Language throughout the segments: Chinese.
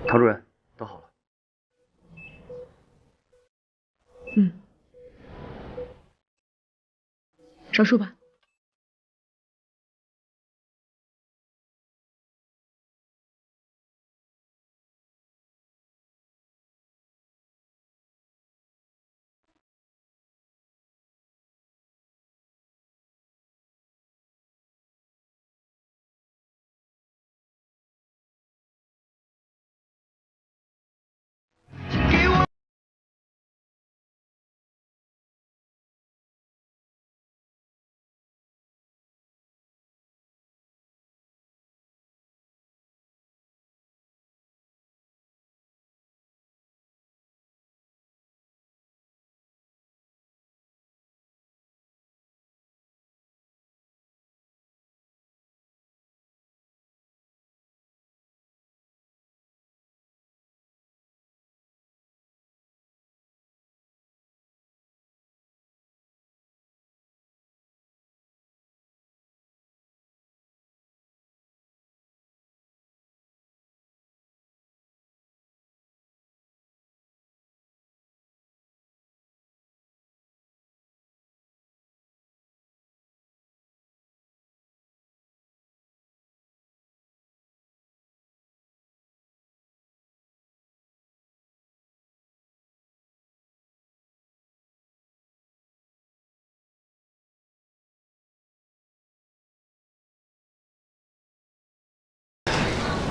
陶主任，都好了。手术吧。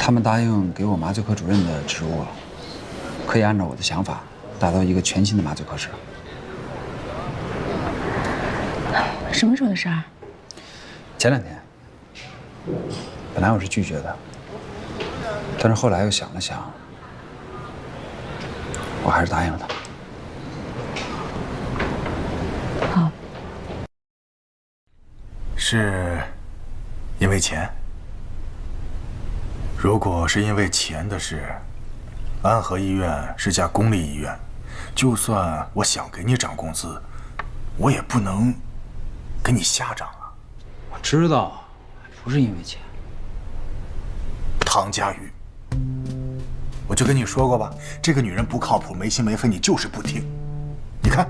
他们答应给我麻醉科主任的职务，可以按照我的想法打造一个全新的麻醉科室。什么时候的事儿？前2天，本来我是拒绝的，但是后来又想了想，我还是答应了他。好。是因为钱？如果是因为钱的事，安和医院是家公立医院，就算我想给你涨工资，我也不能给你瞎涨啊。我知道，不是因为钱。唐佳宇，我就跟你说过吧，这个女人不靠谱，没心没肺，你就是不听。你看，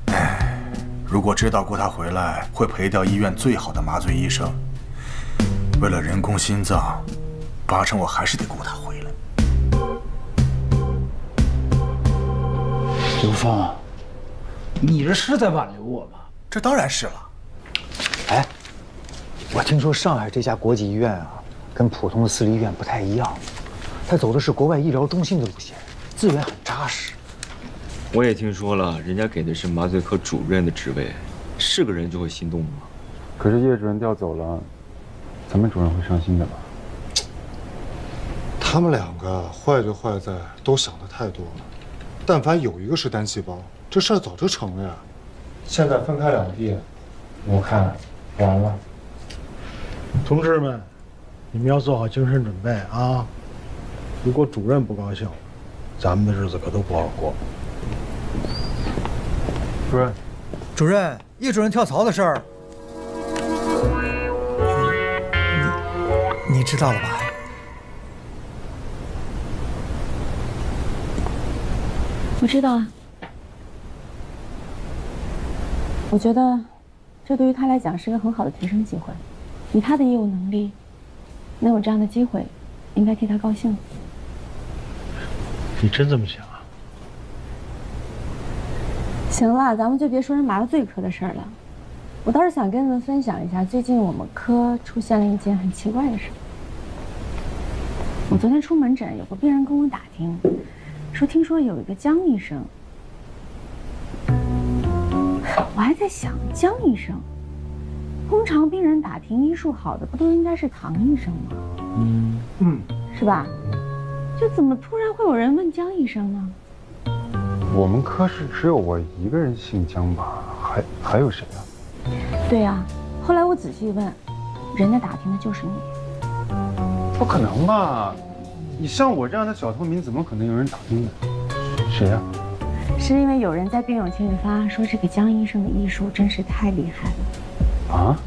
哎，如果知道过她回来会赔掉医院最好的麻醉医生，为了人工心脏，8成我还是得雇她回来。刘峰，你这是在挽留我吗？这当然是了。哎，我听说上海这家国际医院啊，跟普通的私立医院不太一样，它走的是国外医疗中心的路线，资源很扎实。我也听说了，人家给的是麻醉科主任的职位，是个人就会心动吗？可是叶主任调走了，咱们主任会伤心的吧？他们2个坏就坏在都想的太多了，但凡有一个是单细胞，这事儿早就成了呀。现在分开2地，我看完了。同志们，你们要做好精神准备啊！如果主任不高兴，咱们的日子可都不好过。主任，叶主任跳槽的事儿，你知道了吧？我知道啊。我觉得，这对于他来讲是个很好的提升机会。以他的业务能力，能有这样的机会，应该替他高兴。你真这么想啊？行了，咱们就别说人麻醉科的事儿了。我倒是想跟你们分享一下，最近我们科出现了一件很奇怪的事。我昨天出门诊，有个病人跟我打听，说听说有一个江医生。我还在想，江医生，通常病人打听医术好的，不都应该是唐医生吗？是吧？就怎么突然会有人问江医生呢？我们科室只有我一个人姓江吧？还有谁啊？对呀，后来我仔细问，人家打听的就是你。不可能吧？你像我这样的小透明，怎么可能有人打听呢？谁呀？是因为有人在病友群里发说这个江医生的医术真是太厉害了。啊？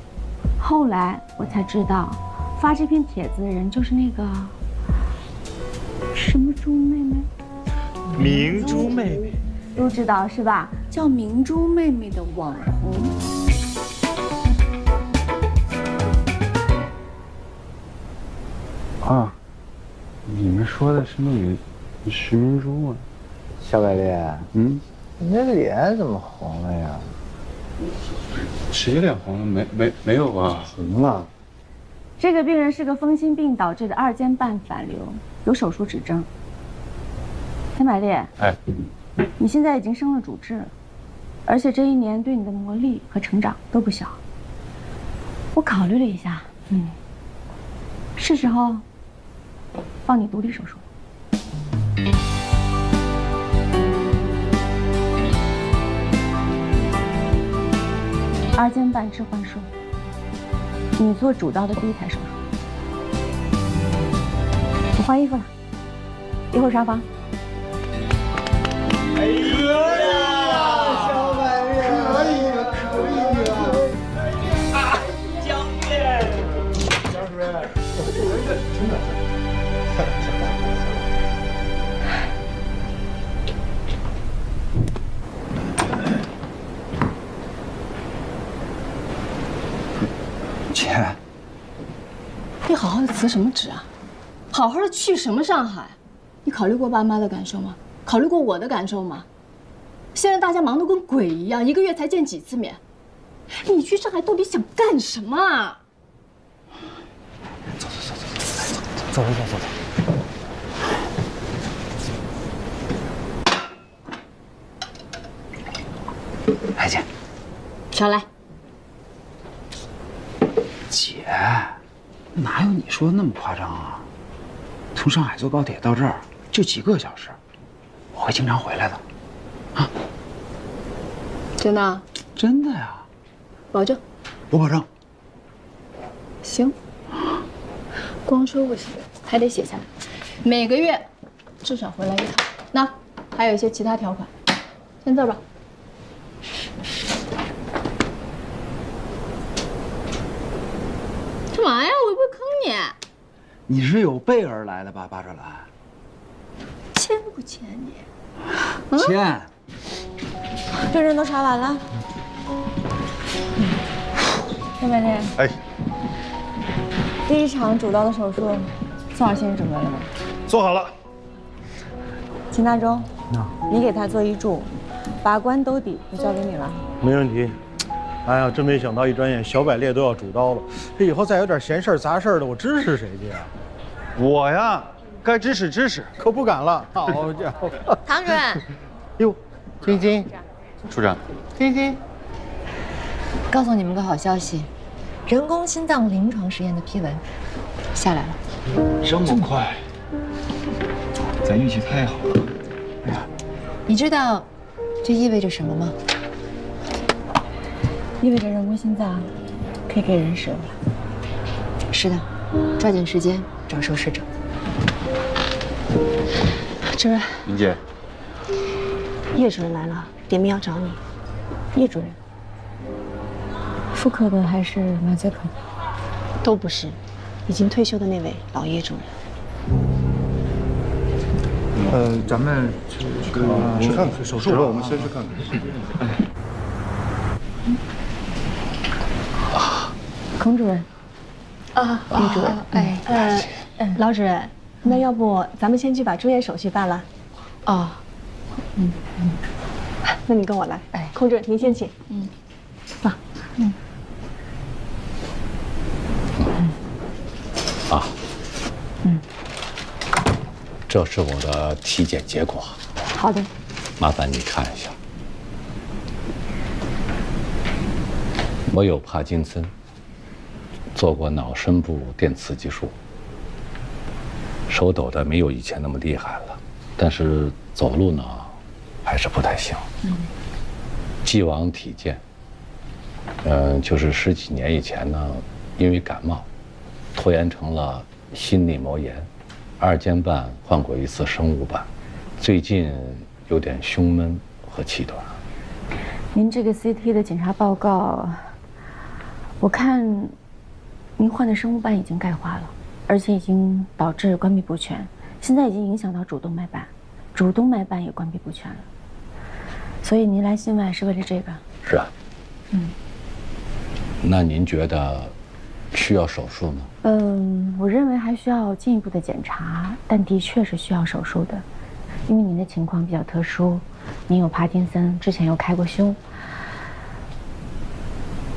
后来我才知道，发这篇帖子的人就是那个什么猪妹妹？明珠妹妹。都知道是吧？叫明珠妹妹的网红。啊，你们说的是那个徐明珠啊？小百炼，你那脸怎么红了呀？谁脸红了？没有吧？红了。这个病人是个风心病导致的二尖瓣反流，有手术指征。田百烈，哎，你现在已经升了主治了，而且这1年对你的磨砺和成长都不小。我考虑了一下，是时候帮你独立手术。二尖瓣置换术，你做主刀的第1台手术。我换衣服了，一会儿上房。哎呀，小百炼，可以啊！江边，江主任，真的。姐，你好好的辞什么职啊？好好的去什么上海？你考虑过爸妈的感受吗？考虑过我的感受吗？现在大家忙得跟鬼一样，1个月才见几次面。你去上海到底想干什么啊？走。来姐，少来。姐，哪有你说的那么夸张啊？从上海坐高铁到这儿就几个小时，我会经常回来的。啊？真的？真的呀。保证。我保证。行。光说不行，还得写下来。每个月至少回来1趟。那还有一些其他条款，签字吧。干嘛呀？我又不会坑你。你是有备而来的吧，巴哲兰？签不签你？签。病人都查完了。田百炼，哎，第1场主刀的手术，宋老先生准备了吗？做好了。秦大忠，你给他做医助，把关兜底就交给你了。没问题。哎呀，真没想到，一转眼小百烈都要主刀了。这以后再有点闲事儿杂事儿的，我支持谁去啊？我呀，该支持。可不敢了。好家伙！唐主任，哟，晶晶，处长，晶晶，告诉你们个好消息，人工心脏临床实验的批文下来了。这么快？咱运气太好了。哎呀，你知道这意味着什么吗？意味着人工心脏可以给人使用了。是的，抓紧时间找受试者。主任，林姐，叶主任来了，点名要找你。叶主任，妇科的还是麻醉科的？都不是，已经退休的那位老叶主任。咱们去看看手术吧，我们先去看看。孔主任，叶主任，老主任，那要不咱们先去把住院手续办了？哦，那你跟我来。孔主任您先请。走。这是我的体检结果，好的，麻烦你看一下。我有帕金森，做过脑深部电刺激术，手抖的没有以前那么厉害了，但是走路呢还是不太行。既往体健，就是10几年以前呢，因为感冒，拖延成了心内膜炎。二尖瓣换过1次生物瓣，最近有点胸闷和气短。您这个 CT 的检查报告，我看您换的生物瓣已经钙化了，而且已经导致关闭不全，现在已经影响到主动脉瓣，主动脉瓣也关闭不全了。所以您来心外是为了这个？是啊。那您觉得需要手术吗？我认为还需要进一步的检查，但的确是需要手术的，因为您的情况比较特殊，您有帕金森，之前又开过胸，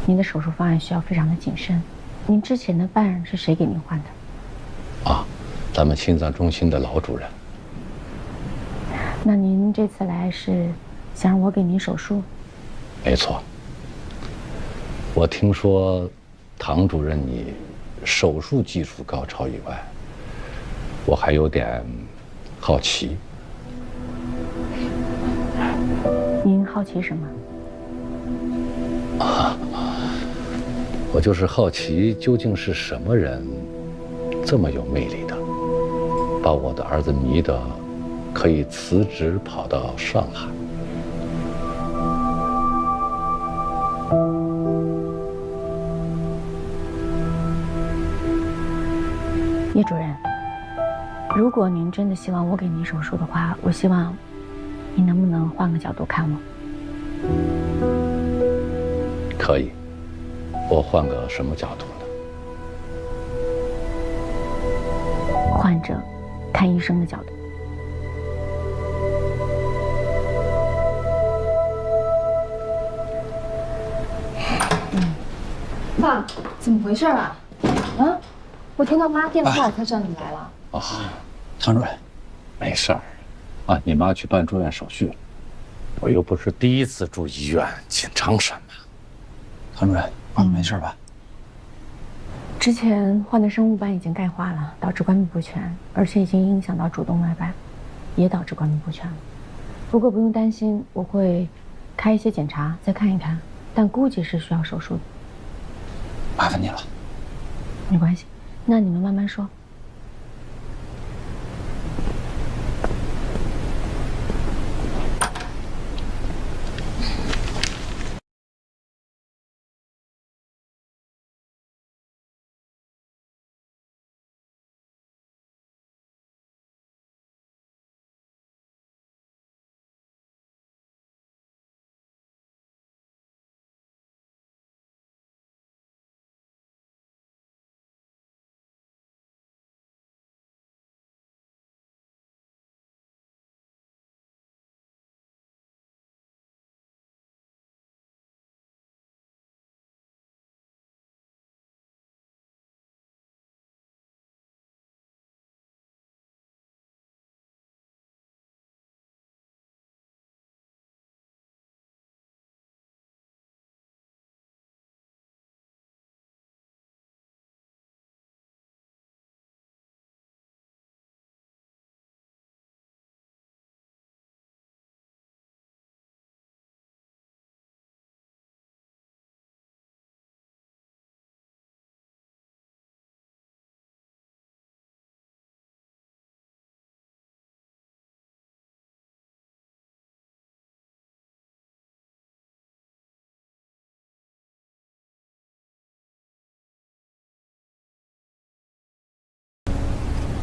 您的手术方案需要非常的谨慎。您之前的瓣是谁给您换的？啊，咱们心脏中心的老主任。那您这次来是想让我给您手术？没错。我听说，唐主任你手术技术高超以外，我还有点好奇。您好奇什么？我就是好奇，究竟是什么人这么有魅力的，把我的儿子迷得可以辞职跑到上海。叶主任，如果您真的希望我给您手术的话，我希望你能不能换个角度看我？可以，我换个什么角度呢？患者看医生的角度。爸，怎么回事啊？啊？我听到妈电话，我才知道你来了。啊，唐主任，没事儿，啊，你妈去办住院手续了。我又不是第一次住医院，紧张什么？唐主任，妈没事吧？之前换的生物瓣已经钙化了，导致关闭不全，而且已经影响到主动脉瓣，也导致关闭不全了。不过不用担心，我会开一些检查再看一看，但估计是需要手术的。麻烦你了。没关系，那你们慢慢说。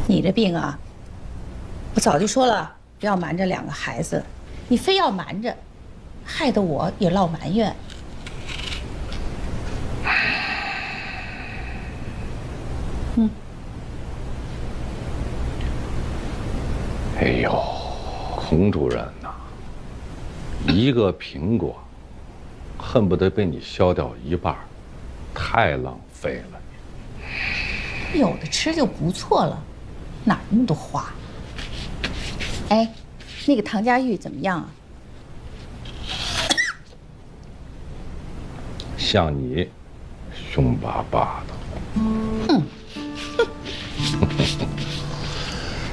你这病啊，我早就说了不要瞒着2个孩子，你非要瞒着，害得我也落埋怨。哎呦，孔主任呐，一个苹果，恨不得被你削掉一半，太浪费了。有的吃就不错了，哪那么多花？哎，那个唐佳玉怎么样啊？像你，凶巴巴的。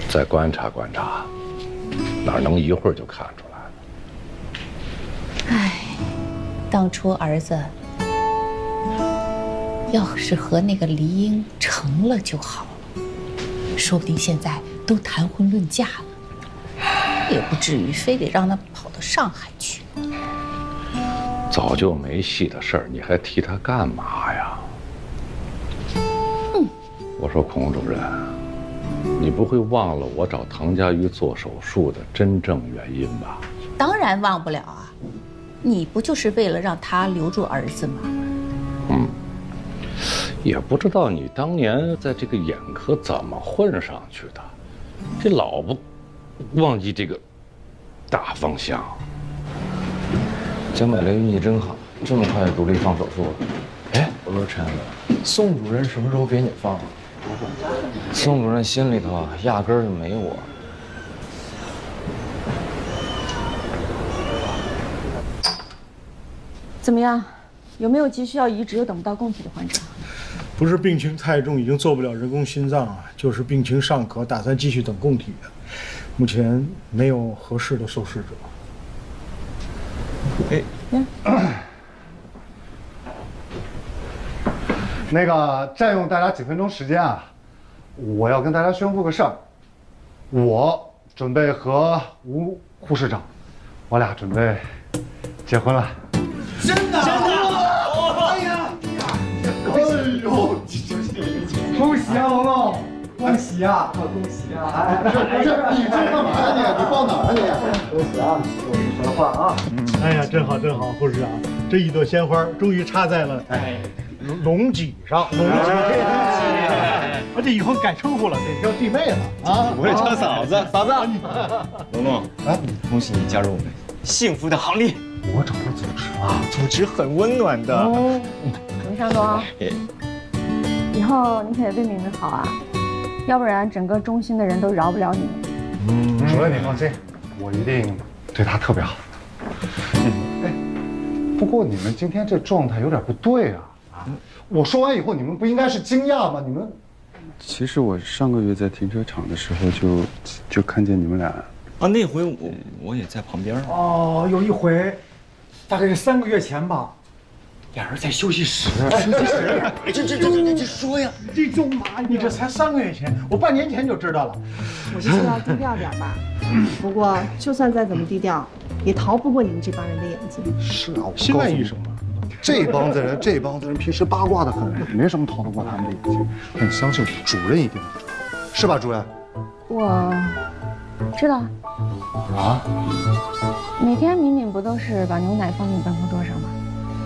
再观察观察，哪能一会儿就看出来了？哎，当初儿子要是和那个黎英成了就好了，说不定现在都谈婚论嫁了，也不至于非得让他跑到上海去。早就没戏的事儿，你还提他干嘛呀？我说孔主任，你不会忘了我找唐家瑜做手术的真正原因吧？当然忘不了啊，你不就是为了让他留住儿子吗？也不知道你当年在这个眼科怎么混上去的，这老不忘记这个大方向。江美雷运气真好，这么快就独立放手术了。哎，我说陈，宋主任什么时候给你放啊？宋主任心里头啊，压根儿就没我。怎么样？有没有急需要移植又等不到供体的患者？不是病情太重，已经做不了人工心脏啊，就是病情尚可，打算继续等供体的。目前没有合适的受试者。那个占用大家几分钟时间啊，我要跟大家宣布个事儿，我准备和吴护士长，我俩准备结婚了。真的？真的？哎呀！哎呦！恭喜啊，龙龙！恭喜啊！恭喜啊！哎，不是，你这干嘛呀你？你抱哪儿啊你？恭喜啊！我跟你说的话啊。哎呀，真好真好，护士长，这一朵鲜花终于插在了龙脊上。龙脊，而且以后改称呼了，得叫弟妹了啊！我也叫嫂子，嫂子。龙龙，啊，恭喜你加入我们幸福的行列。我找到组织了，组织很温暖的。龙向东，以后你可得对敏敏好啊，要不然整个中心的人都饶不了你。主任你放心，我一定对她特别好。哎，不过你们今天这状态有点不对啊！我说完以后，你们不应该是惊讶吗？你们，其实我上个月在停车场的时候就看见你们俩。啊，那回我也在旁边。哦，有一回，大概是3个月前吧，俩人在休息室。这说呀，这种嘛，你这才3个月前，我半年前就知道了。我就说要低调点吧。不过就算再怎么低调，也逃不过你们这帮人的眼睛。是啊，我心外医生嘛，这帮子人平时八卦的很，没什么逃得过他们的眼睛。那你相信我，主任一定不知道，是吧，主任？我知道。啊？每天敏敏不都是把牛奶放在你办公桌上吗？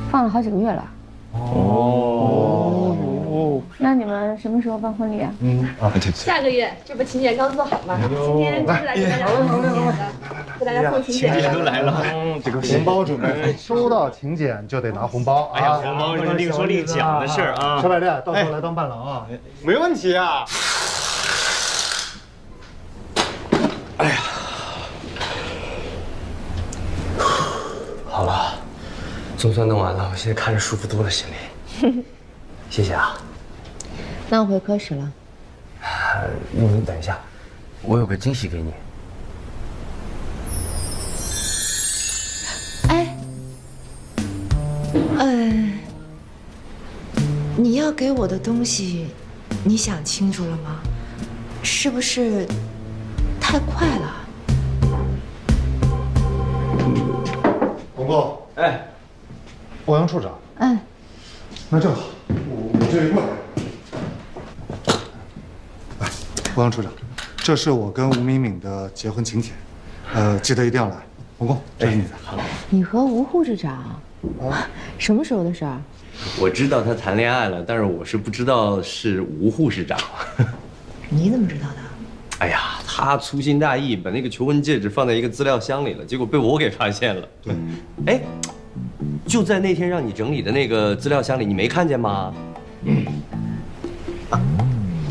放了好几个月了。哦。那你们什么时候办婚礼啊？对。下个月，这不请柬刚做好吗？今天就是来给大家给大家送请柬。请柬都来了，这个红包准备收到请柬就得拿红包。哎呀，红包是另说另讲的事儿啊。小百列，到时候来当伴郎啊。没问题啊。哎呀，好了，总算弄完了，我现在看着舒服多了，心里。谢谢啊。那我回科室了。你等一下，我有个惊喜给你。哎，你要给我的东西，你想清楚了吗？是不是太快了？红工，哎，欧阳处长，那正好，我这一过来。来，欧阳处长，这是我跟吴敏敏的结婚请柬，记得一定要来。红工，这是你的。好。你和吴护士长啊，什么时候的事儿？我知道他谈恋爱了，但是我是不知道是吴护士长。你怎么知道的？哎呀，他粗心大意，把那个求婚戒指放在一个资料箱里了，结果被我给发现了。对，哎，就在那天让你整理的那个资料箱里，你没看见吗？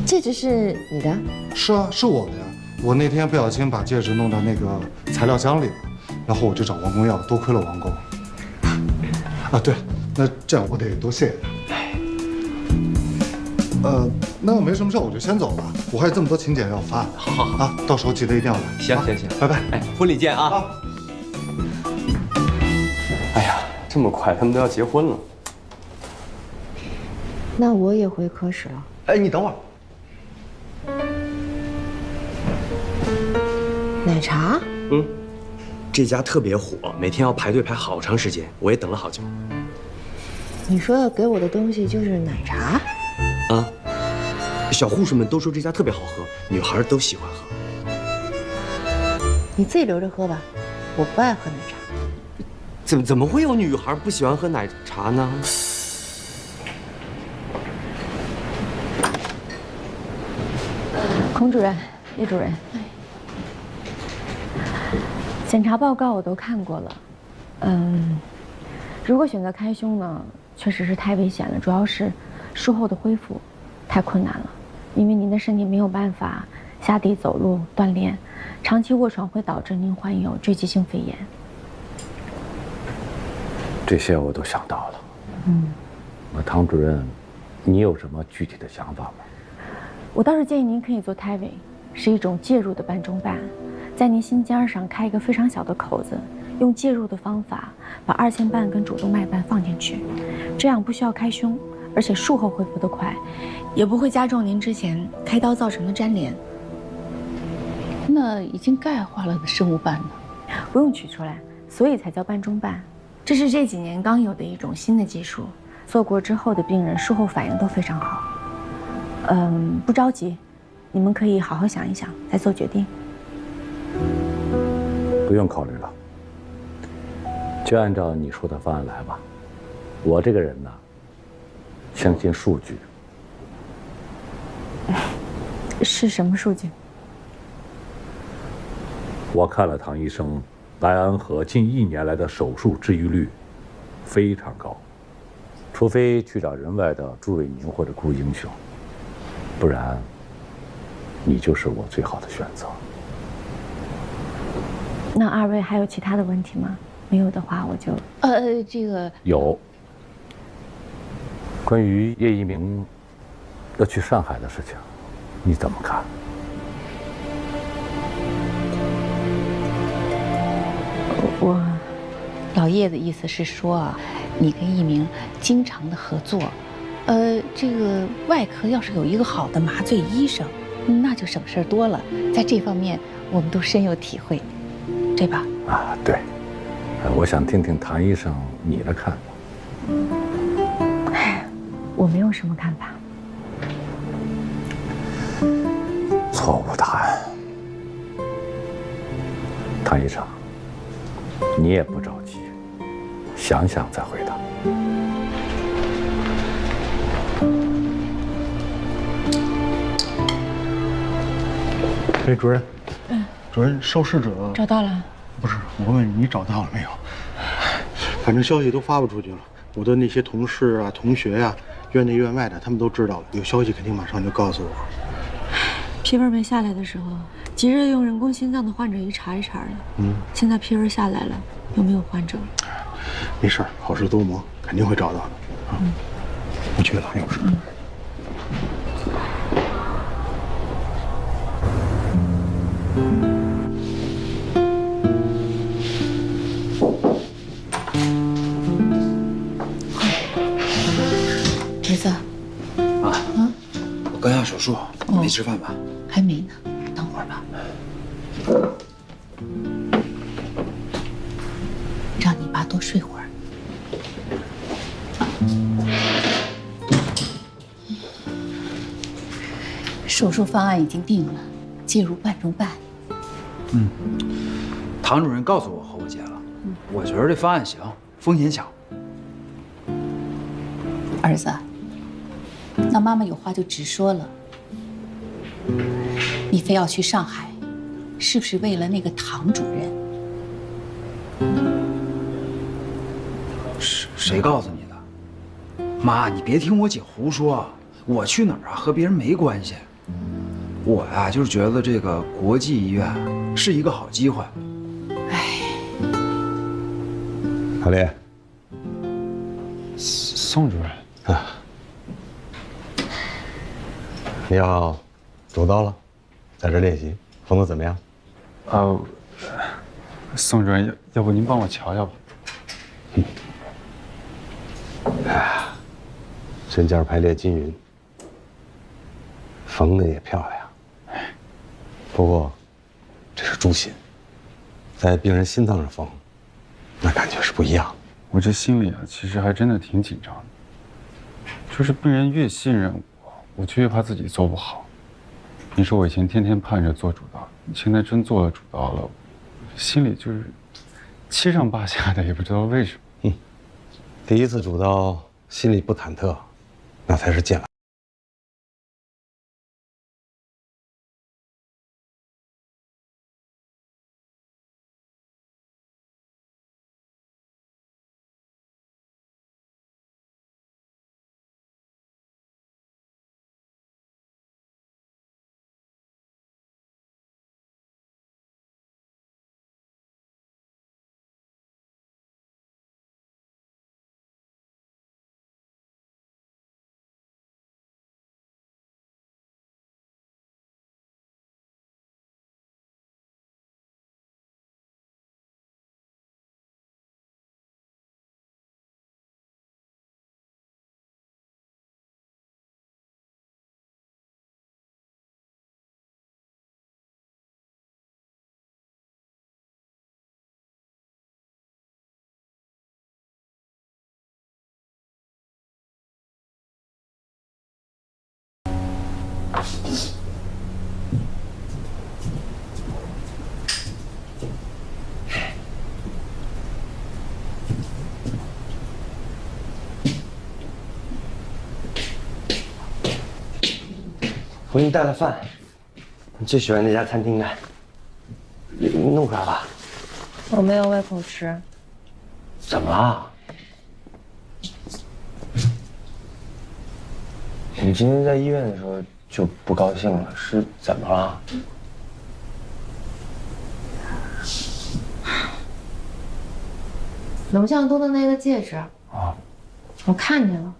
戒指是你的？是啊，是我的呀。我那天不小心把戒指弄到那个材料箱里了，然后我就找王工要，多亏了王工。啊，对，那这样我得多谢谢他。那没什么事，我就先走了。我还有这么多请柬要发。好啊，到时候记得一定要来。行，拜拜。哎，婚礼见啊！哎呀，这么快，他们都要结婚了。那我也回科室了。哎，你等会儿。奶茶？这家特别火，每天要排队排好长时间，我也等了好久。你说要给我的东西就是奶茶？啊，小护士们都说这家特别好喝，女孩都喜欢喝。你自己留着喝吧，我不爱喝奶茶。怎么会有女孩不喜欢喝奶茶呢？孔主任、叶主任，检查报告我都看过了。如果选择开胸呢，确实是太危险了，主要是术后的恢复太困难了，因为您的身体没有办法下地走路锻炼，长期卧床会导致您患有坠积性肺炎。这些我都想到了。那唐主任，你有什么具体的想法吗？我倒是建议您可以做胎位，是一种介入的半中半，在您心尖上开一个非常小的口子，用介入的方法把二线瓣跟主动脉瓣放进去，这样不需要开胸，而且术后恢复得快，也不会加重您之前开刀造成的粘连。那已经钙化了的生物瓣呢？不用取出来，所以才叫半中半。这是这几年刚有的一种新的技术，做过之后的病人术后反应都非常好。不着急，你们可以好好想一想，再做决定。不用考虑了，就按照你说的方案来吧。我这个人呢，相信数据。是什么数据？我看了唐医生白安和近1年来的手术治愈率非常高，除非去找人外的朱伟宁或者顾英雄，不然你就是我最好的选择。那二位还有其他的问题吗？没有的话，我就这个有关于叶一鸣要去上海的事情，你怎么看？老叶的意思是说啊，你跟一鸣经常的合作，这个外科要是有一个好的麻醉医生，那就省事儿多了。在这方面，我们都深有体会，对吧？啊，对。我想听听唐医生你的看法。我没有什么看法。错误答案。唐医生，你也不着急，想想再回答。哎，主任，主任，受试者找到了。不是，我问你找到了没有？反正消息都发布出去了，我的那些同事啊、同学呀、院内院外的，他们都知道了。有消息肯定马上就告诉我。批文没下来的时候，急着用人工心脏的患者一茬一茬的。现在批文下来了，有没有患者？没事儿，好事多磨，肯定会找到的。不去了，有事。儿子，我刚下手术，没吃饭吧？还没呢，等会儿吧。让你爸多睡会儿。手术方案已经定了，介入半中半。唐主任告诉我和我姐了，我觉得这方案行，风险小。儿子，那妈妈有话就直说了。你非要去上海，是不是为了那个唐主任？谁告诉你的？妈，你别听我姐胡说，我去哪儿啊和别人没关系。我呀，就是觉得这个国际医院是一个好机会。郝烈，宋主任啊，你要主刀了，在这练习，缝得怎么样？宋主任，要不您帮我瞧瞧吧？针尖排列均匀，缝的也漂亮。不过，这是猪心，在病人心脏上缝，那感觉是不一样的。我这心里啊，其实还真的挺紧张的。就是病人越信任我，我就越怕自己做不好。你说我以前天天盼着做主导，现在真做了主导了，心里就是七上八下的，也不知道为什么。第一次主导，心里不忐忑，那才是剑来。我给你带了饭，你最喜欢那家餐厅的，你弄出来吧。我没有胃口吃。怎么了？你今天在医院的时候就不高兴了，是怎么了？龙向东的那个戒指啊，我看见了，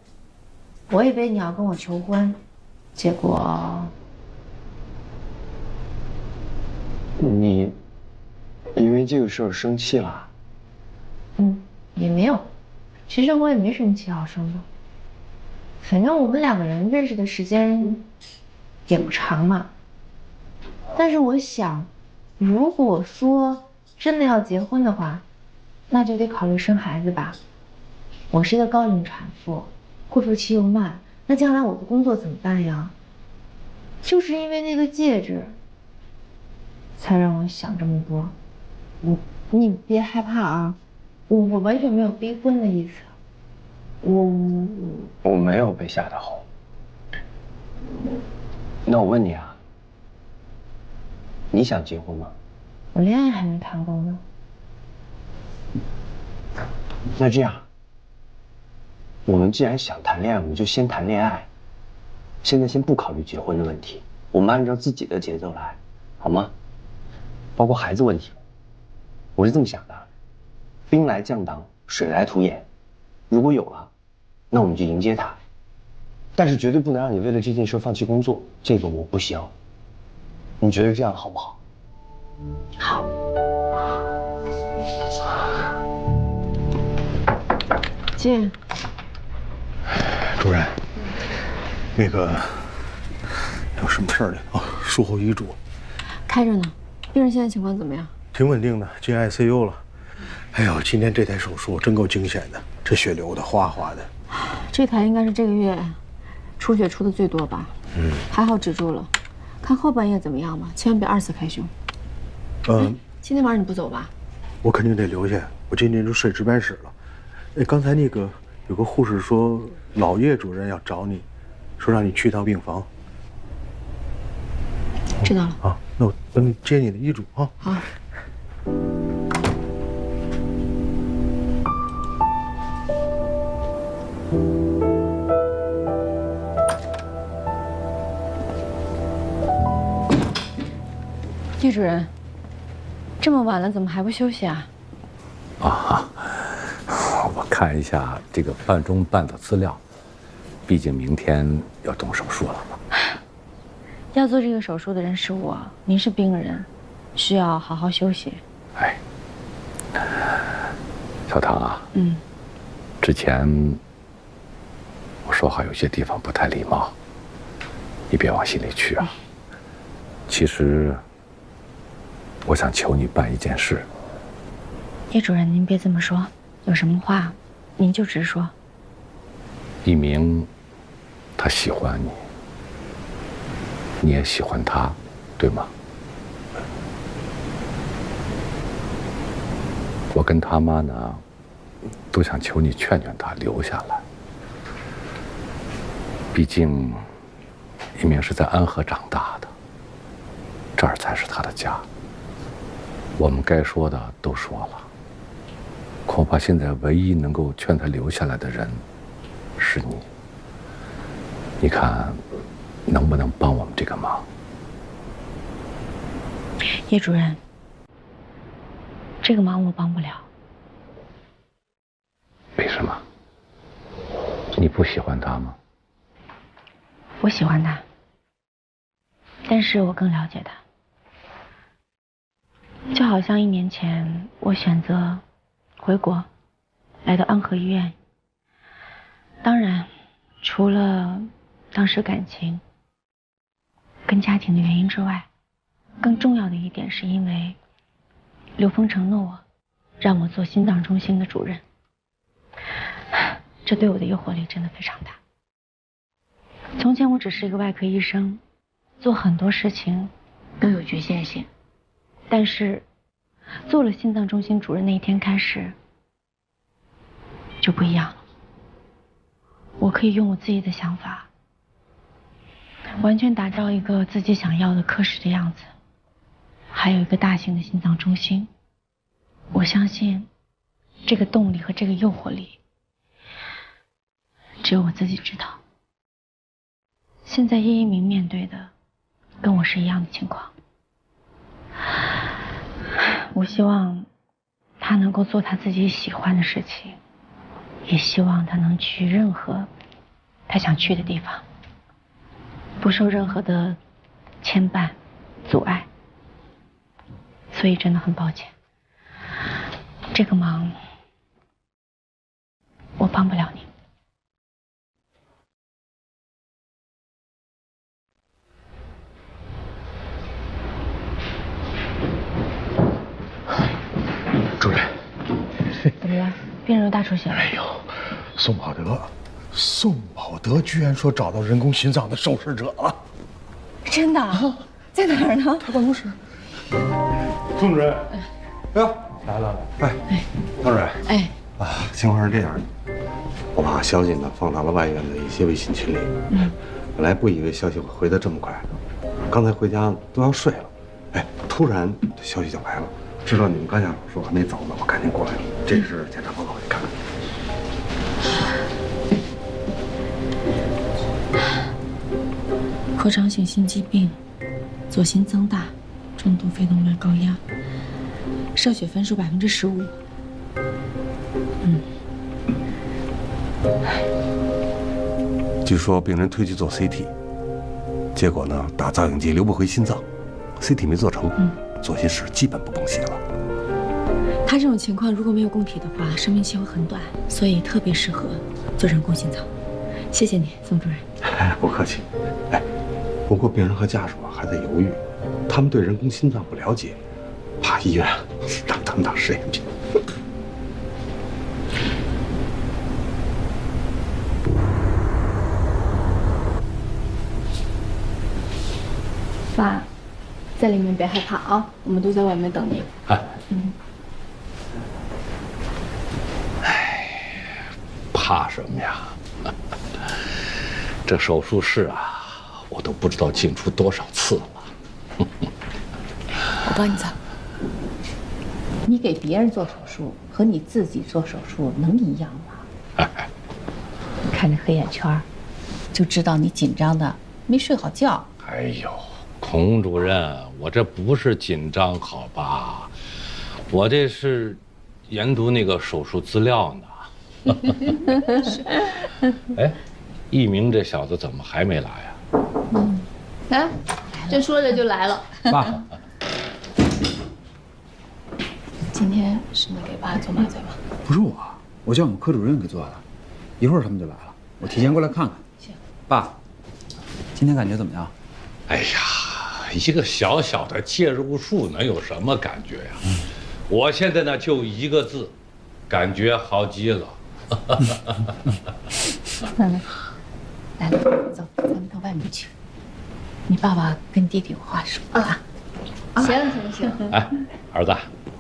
我以为你要跟我求婚，结果你因为这个事儿生气了？也没有，其实我也没什么气好生的。反正我们两个人认识的时间也不长嘛。但是我想，如果说真的要结婚的话，那就得考虑生孩子吧。我是一个高龄产妇，恢复期又慢，那将来我的工作怎么办呀？就是因为那个戒指，才让我想这么多。你别害怕啊，我完全没有逼婚的意思。我没有被吓到。那我问你啊，你想结婚吗？我恋爱还没谈过呢。那这样，我们既然想谈恋爱，我们就先谈恋爱。现在先不考虑结婚的问题，我们按照自己的节奏来，好吗？包括孩子问题，我是这么想的：兵来将挡，水来土掩。如果有了，那我们就迎接他。但是绝对不能让你为了这件事放弃工作，这个我不行。你觉得这样好不好？好。进。主任，那个有什么事儿呢？哦，术后遗嘱开着呢。病人现在情况怎么样？挺稳定的，进 ICU 了。哎呦，今天这台手术真够惊险的，这血流的哗哗的。这台应该是这个月出血出的最多吧？还好止住了。看后半夜怎么样吧，千万别2次开胸。今天晚上你不走吧？我肯定得留下，我今天就睡值班室了。哎，刚才那个有个护士说老叶主任要找你，说让你去趟病房。知道了。啊，那我等你接你的遗嘱啊。好。叶主任，这么晚了怎么还不休息啊？我看一下这个办中办的资料，毕竟明天要动手术了。要做这个手术的人是我，您是病人，需要好好休息。哎，小唐啊，之前我说话有些地方不太礼貌，你别往心里去啊。其实，我想求你办一件事。叶主任，您别这么说，有什么话您就直说。一鸣，他喜欢你，你也喜欢他，对吗？我跟他妈呢，都想求你劝劝他留下来。毕竟，一鸣是在安和长大的，这儿才是他的家。我们该说的都说了，恐怕现在唯一能够劝他留下来的人，是你。你看，能不能帮我们这个忙？叶主任，这个忙我帮不了。为什么？你不喜欢他吗？我喜欢他，但是我更了解他。就好像1年前我选择回国，来到安和医院。当然，除了当时感情跟家庭的原因之外，更重要的一点是因为刘峰承诺我，让我做心脏中心的主任。这对我的诱惑力真的非常大。从前我只是一个外科医生，做很多事情都有局限性，但是做了心脏中心主任那一天开始就不一样了。我可以用我自己的想法，完全打造一个自己想要的科室的样子，还有一个大型的心脏中心。我相信这个动力和这个诱惑力只有我自己知道。现在叶一鸣面对的跟我是一样的情况，我希望他能够做他自己喜欢的事情，也希望他能去任何他想去的地方，不受任何的牵绊阻碍。所以真的很抱歉，这个忙我帮不了你。主任，怎么了？病人有大出血了？哎呦，宋宝德居然说找到人工心脏的受试者了。真的？在哪儿呢？他办公室。宋主任，哎呦，来，哎，汤主任，哎，情况是这样的，我把消息呢放到了外院的一些微信群里。本来不以为消息会回得这么快，刚才回家都要睡了，哎，突然这消息就来了。知道你们刚下手术还没走呢，我赶紧过来了。这是检查报告，你看看。扩张性心肌病，左心增大，中度肺动脉高压，射血分数15%。据说病人推去做 CT， 结果呢打造影剂流不回心脏 ，CT 没做成，左心室基本不供血了。他这种情况如果没有供体的话，生命期会很短，所以特别适合做人工心脏。谢谢你，宋主任。不客气。哎，不过病人和家属还在犹豫，他们对人工心脏不了解，怕医院当他们当实验品。爸，在里面别害怕啊，我们都在外面等你。怕什么呀？这手术室啊，我都不知道进出多少次了。我帮你擦。你给别人做手术和你自己做手术能一样吗？你看这黑眼圈，就知道你紧张的没睡好觉。哎呦，孔主任，我这不是紧张好吧？我这是研读那个手术资料呢。哎，一鸣这小子怎么还没来呀？来，这说着就来了。爸，今天是能给爸做麻醉吗？不是我叫我们科主任给做的，一会儿他们就来了，我提前过来看看。行。爸，今天感觉怎么样？哎呀，一个小小的介入术能有什么感觉呀？我现在呢就一个字，感觉好极了。来了，走，咱们到外面去。你爸爸跟弟弟有话说啊。行。哎，儿子，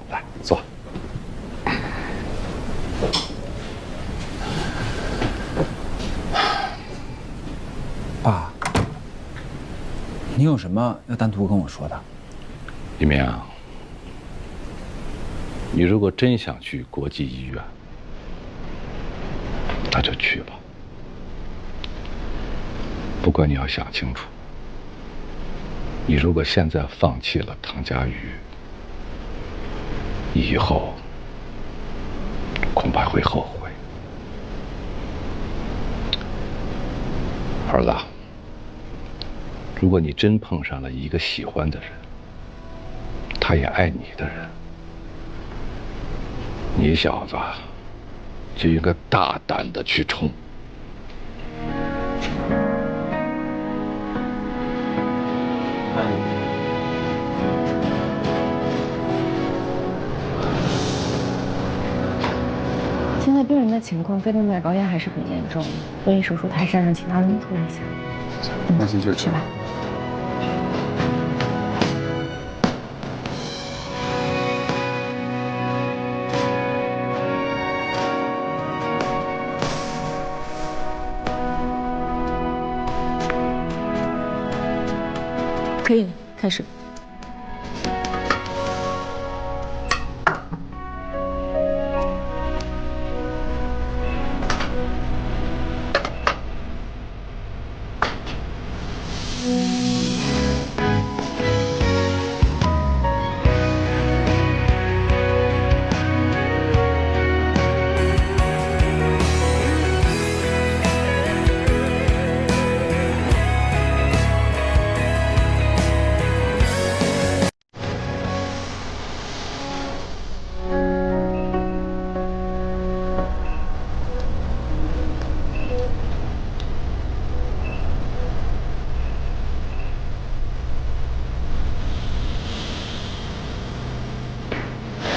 来坐。爸，你有什么要单独跟我说的？一鸣，你如果真想去国际医院，那就去吧。不过你要想清楚，你如果现在放弃了唐佳宇，以后恐怕会后悔。儿子，如果你真碰上了一个喜欢的人，他也爱你的人，你小子就应该大胆的去冲。现在病人的情况，肺动脉高压还是很严重，所以手术台上让其他人处理一下。那行就去吧。可以，开始。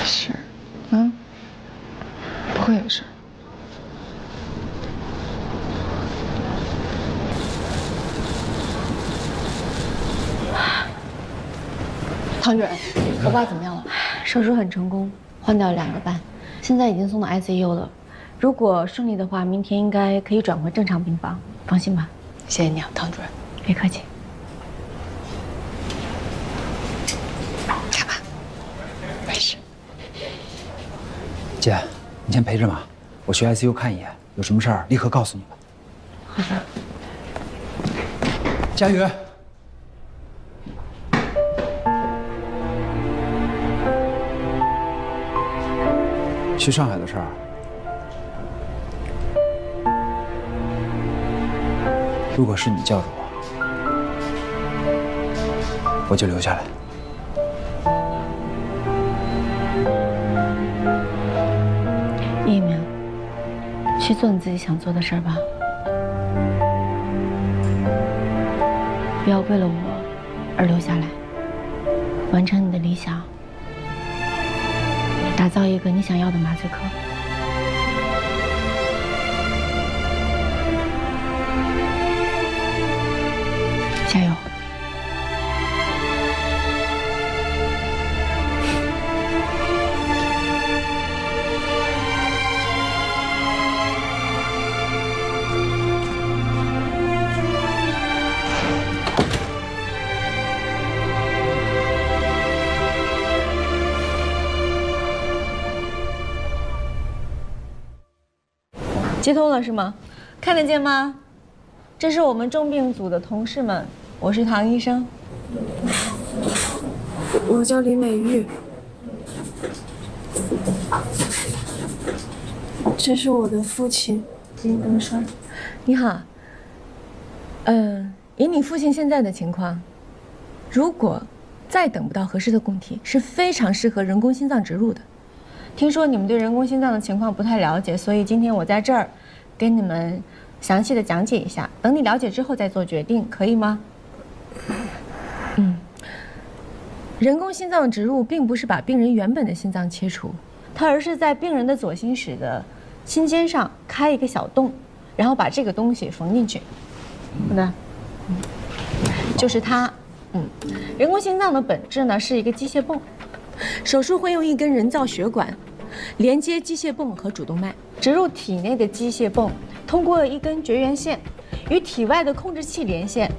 事，不会有事。唐主任，我爸怎么样了？手术很成功，换掉了2个瓣，现在已经送到 ICU 了。如果顺利的话，明天应该可以转回正常病房，放心吧。谢谢你啊，唐主任。别客气。看吧，没事。姐，你先陪着马，我去 ICU 看一眼，有什么事儿立刻告诉你吧。好的。佳宇，去上海的事儿，如果是你叫着我就留下来。一鸣，去做你自己想做的事儿吧，不要为了我而留下来，完成你的理想，打造一个你想要的麻醉科。加油！接通了是吗？看得见吗？这是我们重病组的同事们，我是唐医生。我叫李美玉，这是我的父亲林登川。你好，以你父亲现在的情况，如果再等不到合适的供体，是非常适合人工心脏植入的。听说你们对人工心脏的情况不太了解，所以今天我在这儿跟你们详细的讲解一下，等你了解之后再做决定，可以吗？人工心脏植入并不是把病人原本的心脏切除，它而是在病人的左心室的心尖上开一个小洞，然后把这个东西缝进去。好的。就是它。人工心脏的本质呢是一个机械泵，手术会用一根人造血管连接机械泵和主动脉，植入体内的机械泵通过一根绝缘线与体外的控制器连线，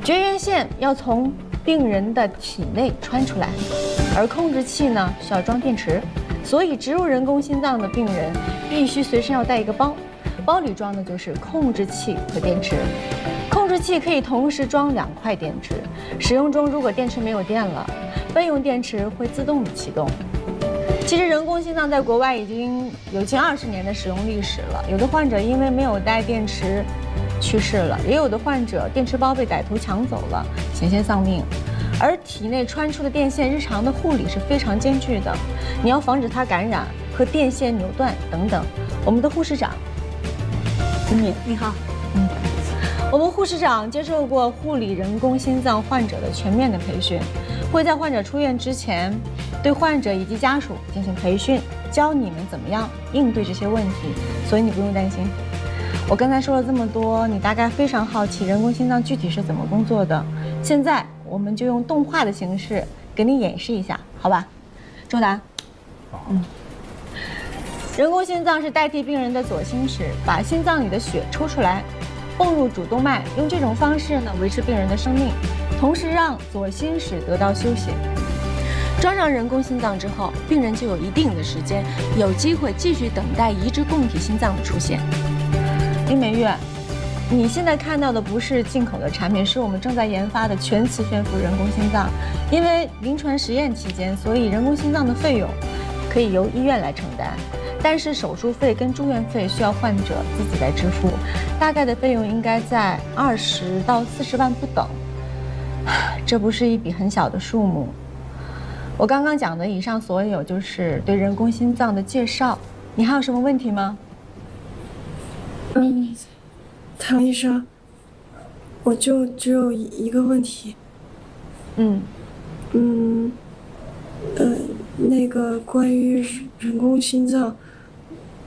绝缘线要从病人的体内穿出来，而控制器呢需要装电池，所以植入人工心脏的病人必须随身要带一个包，包里装的就是控制器和电池。控制器可以同时装2块电池，使用中如果电池没有电了，备用电池会自动的启动。其实人工心脏在国外已经有近20年的使用历史了，有的患者因为没有带电池去世了，也有的患者电池包被歹徒抢走了，险些丧命。而体内穿出的电线，日常的护理是非常艰巨的，你要防止它感染和电线扭断等等。我们的护士长，你好，我们护士长接受过护理人工心脏患者的全面的培训，会在患者出院之前对患者以及家属进行培训，教你们怎么样应对这些问题，所以你不用担心。我刚才说了这么多，你大概非常好奇人工心脏具体是怎么工作的，现在我们就用动画的形式给你演示一下，好吧？周达，人工心脏是代替病人的左心室，把心脏里的血抽出来，泵入主动脉，用这种方式呢维持病人的生命，同时让左心室得到休息。装上人工心脏之后，病人就有一定的时间，有机会继续等待移植供体心脏的出现。林美玉，你现在看到的不是进口的产品，是我们正在研发的全磁悬浮人工心脏。因为临床实验期间，所以人工心脏的费用可以由医院来承担。但是手术费跟住院费需要患者自己来支付，大概的费用应该在20到40万不等，这不是一笔很小的数目。我刚刚讲的以上所有就是对人工心脏的介绍，你还有什么问题吗？唐医生，我就只有一个问题。那个关于人工心脏。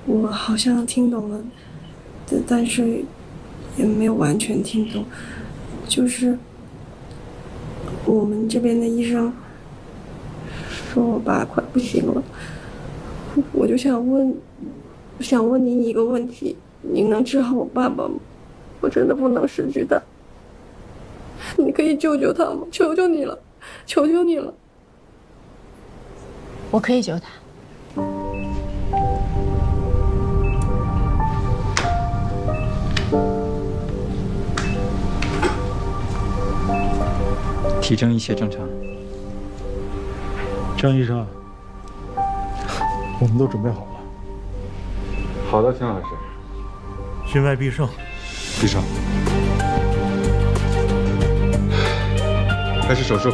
我好像听懂了，但是也没有完全听懂。就是我们这边的医生说我爸快不行了，我就想问您一个问题：您能治好我爸爸吗？我真的不能失去他，你可以救救他吗？求求你了，求求你了！我可以救他。体征一切正常。张医生，我们都准备好了。好的，秦老师。心外必胜。闭上。开始手术。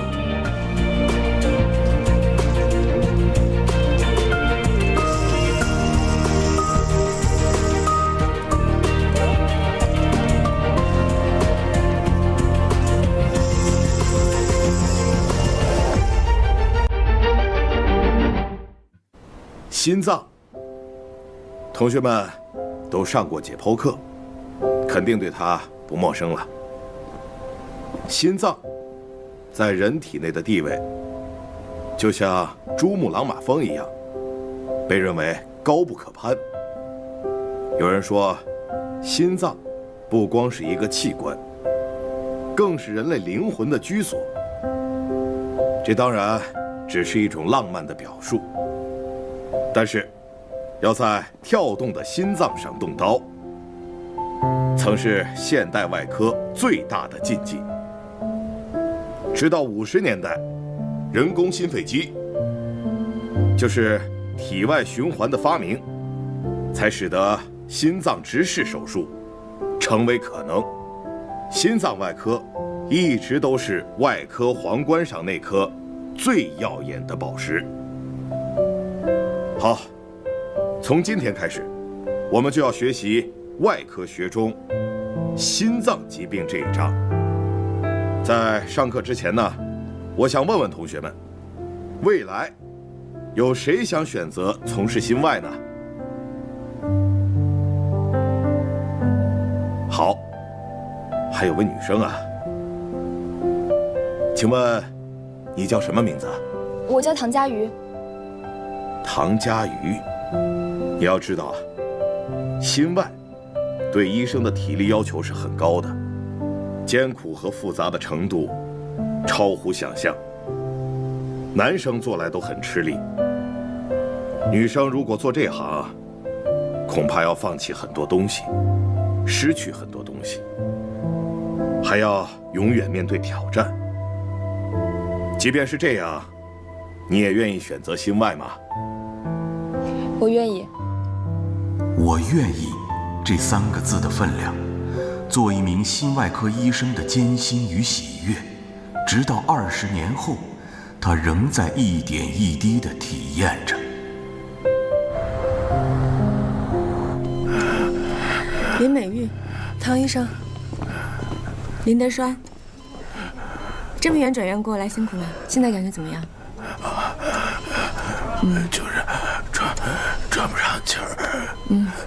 心脏，同学们都上过解剖课，肯定对它不陌生了。心脏在人体内的地位，就像珠穆朗玛峰一样，被认为高不可攀。有人说，心脏不光是一个器官，更是人类灵魂的居所。这当然只是一种浪漫的表述。但是，要在跳动的心脏上动刀，曾是现代外科最大的禁忌。直到50年代，人工心肺机，就是体外循环的发明，才使得心脏直视手术成为可能。心脏外科一直都是外科皇冠上那颗最耀眼的宝石。好，从今天开始，我们就要学习外科学中心脏疾病这一章。在上课之前呢，我想问问同学们，未来有谁想选择从事心外呢？好，还有位女生啊，请问你叫什么名字？我叫唐佳瑜。唐佳瑜，你要知道啊，心外对医生的体力要求是很高的，艰苦和复杂的程度超乎想象。男生做来都很吃力，女生如果做这行，恐怕要放弃很多东西，失去很多东西，还要永远面对挑战。即便是这样，你也愿意选择心外吗？我愿意。我愿意这3个字的分量，做一名心外科医生的艰辛与喜悦，直到20年后，他仍在一点一滴地体验着。林美玉，唐医生，林德栓，这么远转院过来辛苦了，现在感觉怎么样？就是喘不上气儿。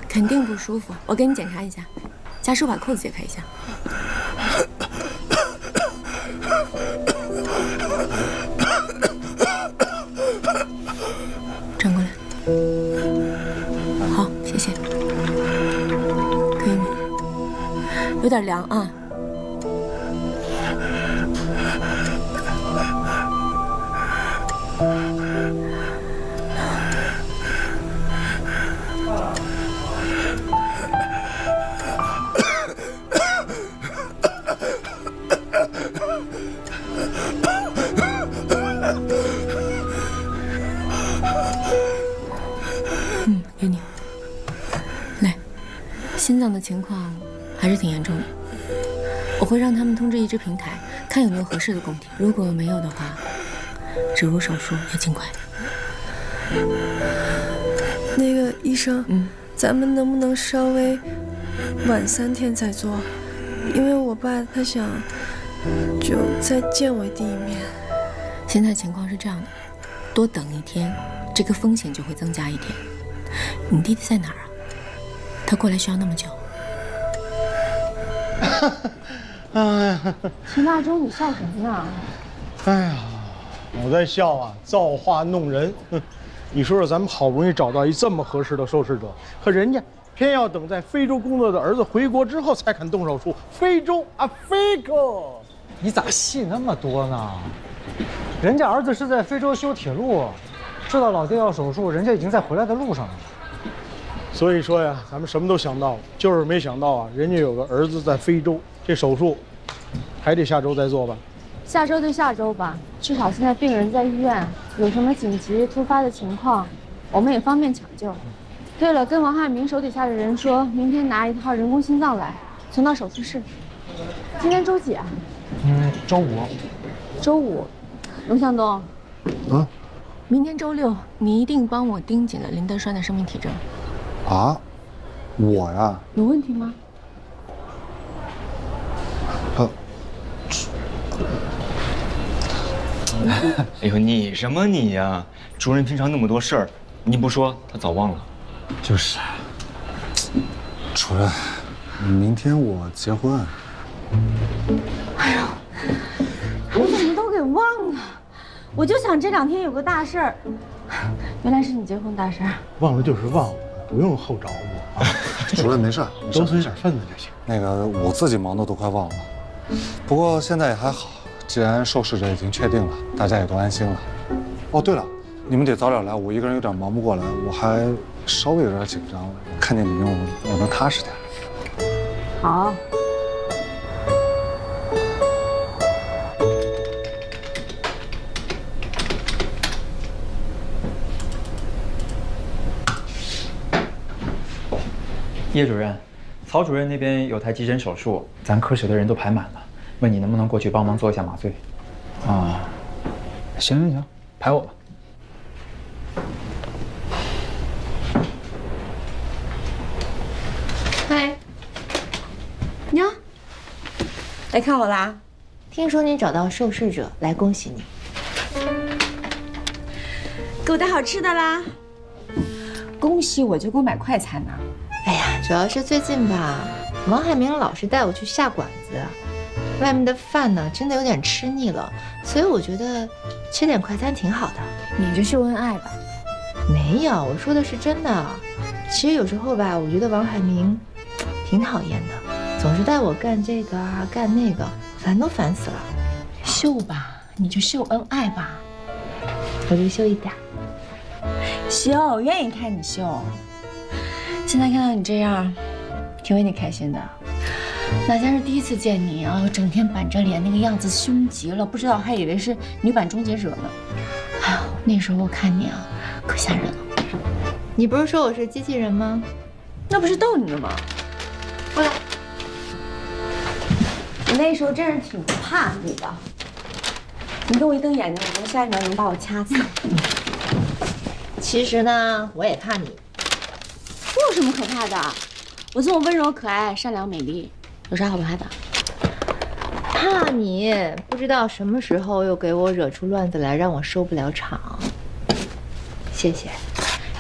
肯定不舒服，我给你检查一下，家属把裤子解开一下。转过来。好，谢谢。可以吗？有点凉啊。给你。来，心脏的情况还是挺严重的，我会让他们通知移植平台，看有没有合适的供体。如果没有的话，植入手术要尽快。那个医生，咱们能不能稍微晚3天再做？因为我爸他想就再见我第一面。现在情况是这样的，多等1天，这个风险就会增加1天。你弟弟在哪儿啊？他过来需要那么久？秦大洲，你笑什么呢？哎呀，我在笑啊，造化弄人。你说说，咱们好不容易找到一这么合适的受试者，可人家偏要等在非洲工作的儿子回国之后才肯动手术。非洲啊，非洲，你咋戏那么多呢？人家儿子是在非洲修铁路，知道老爹要手术，人家已经在回来的路上了。所以说呀，咱们什么都想到了，就是没想到啊，人家有个儿子在非洲，这手术还得下周再做吧。下周就下周吧，至少现在病人在医院，有什么紧急突发的情况，我们也方便抢救。对了，跟王汉明手底下的人说，明天拿1套人工心脏来，存到手术室。今天周几啊？周5。周5，龙向东。明天周6，你一定帮我盯紧了林德栓的生命体征。啊，我呀？有问题吗？哎呦，你什么你呀？主任平常那么多事儿，你不说他早忘了。就是，主任，明天我结婚。哎呦，我怎么都给忘了？我就想这2天有个大事儿，原来是你结婚大事儿。忘了就是忘了，不用后找我啊。主任没事，多存点份子就行。那个我自己忙的都快忘了，不过现在也还好，既然受试者已经确定了，大家也都安心了。哦，对了，你们得早点来，我一个人有点忙不过来，我还稍微有点紧张，看见你们我能踏实点。好。叶主任，曹主任那边有台急诊手术，咱科室的人都排满了，问你能不能过去帮忙做一下麻醉。啊，行，排我吧。嗨，娘，来看我啦？听说你找到受试者，来恭喜你。给我带好吃的啦！恭喜我就给我买快餐呢。哎呀，主要是最近吧，王海明老是带我去下馆子，外面的饭呢，真的有点吃腻了，所以我觉得吃点快餐挺好的。你就秀恩爱吧。没有，我说的是真的。其实有时候吧，我觉得王海明挺讨厌的，总是带我干这个啊，干那个，烦都烦死了。秀吧，你就秀恩爱吧。我就秀一点。秀，愿意看你秀。现在看到你这样，挺为你开心的。哪像是第一次见你啊，整天板着脸，那个样子凶极了，不知道还以为是女版终结者呢。哎呦，那时候我看你啊，可吓人了。你不是说我是机器人吗？那不是逗你的吗？过来。我那时候真是挺怕你的。你跟我一瞪眼睛，我觉得下一秒能把我掐死。其实呢，我也怕你。我有什么可怕的？我这么温柔可爱、善良美丽，有啥好怕的？怕你不知道什么时候又给我惹出乱子来，让我收不了场。谢谢。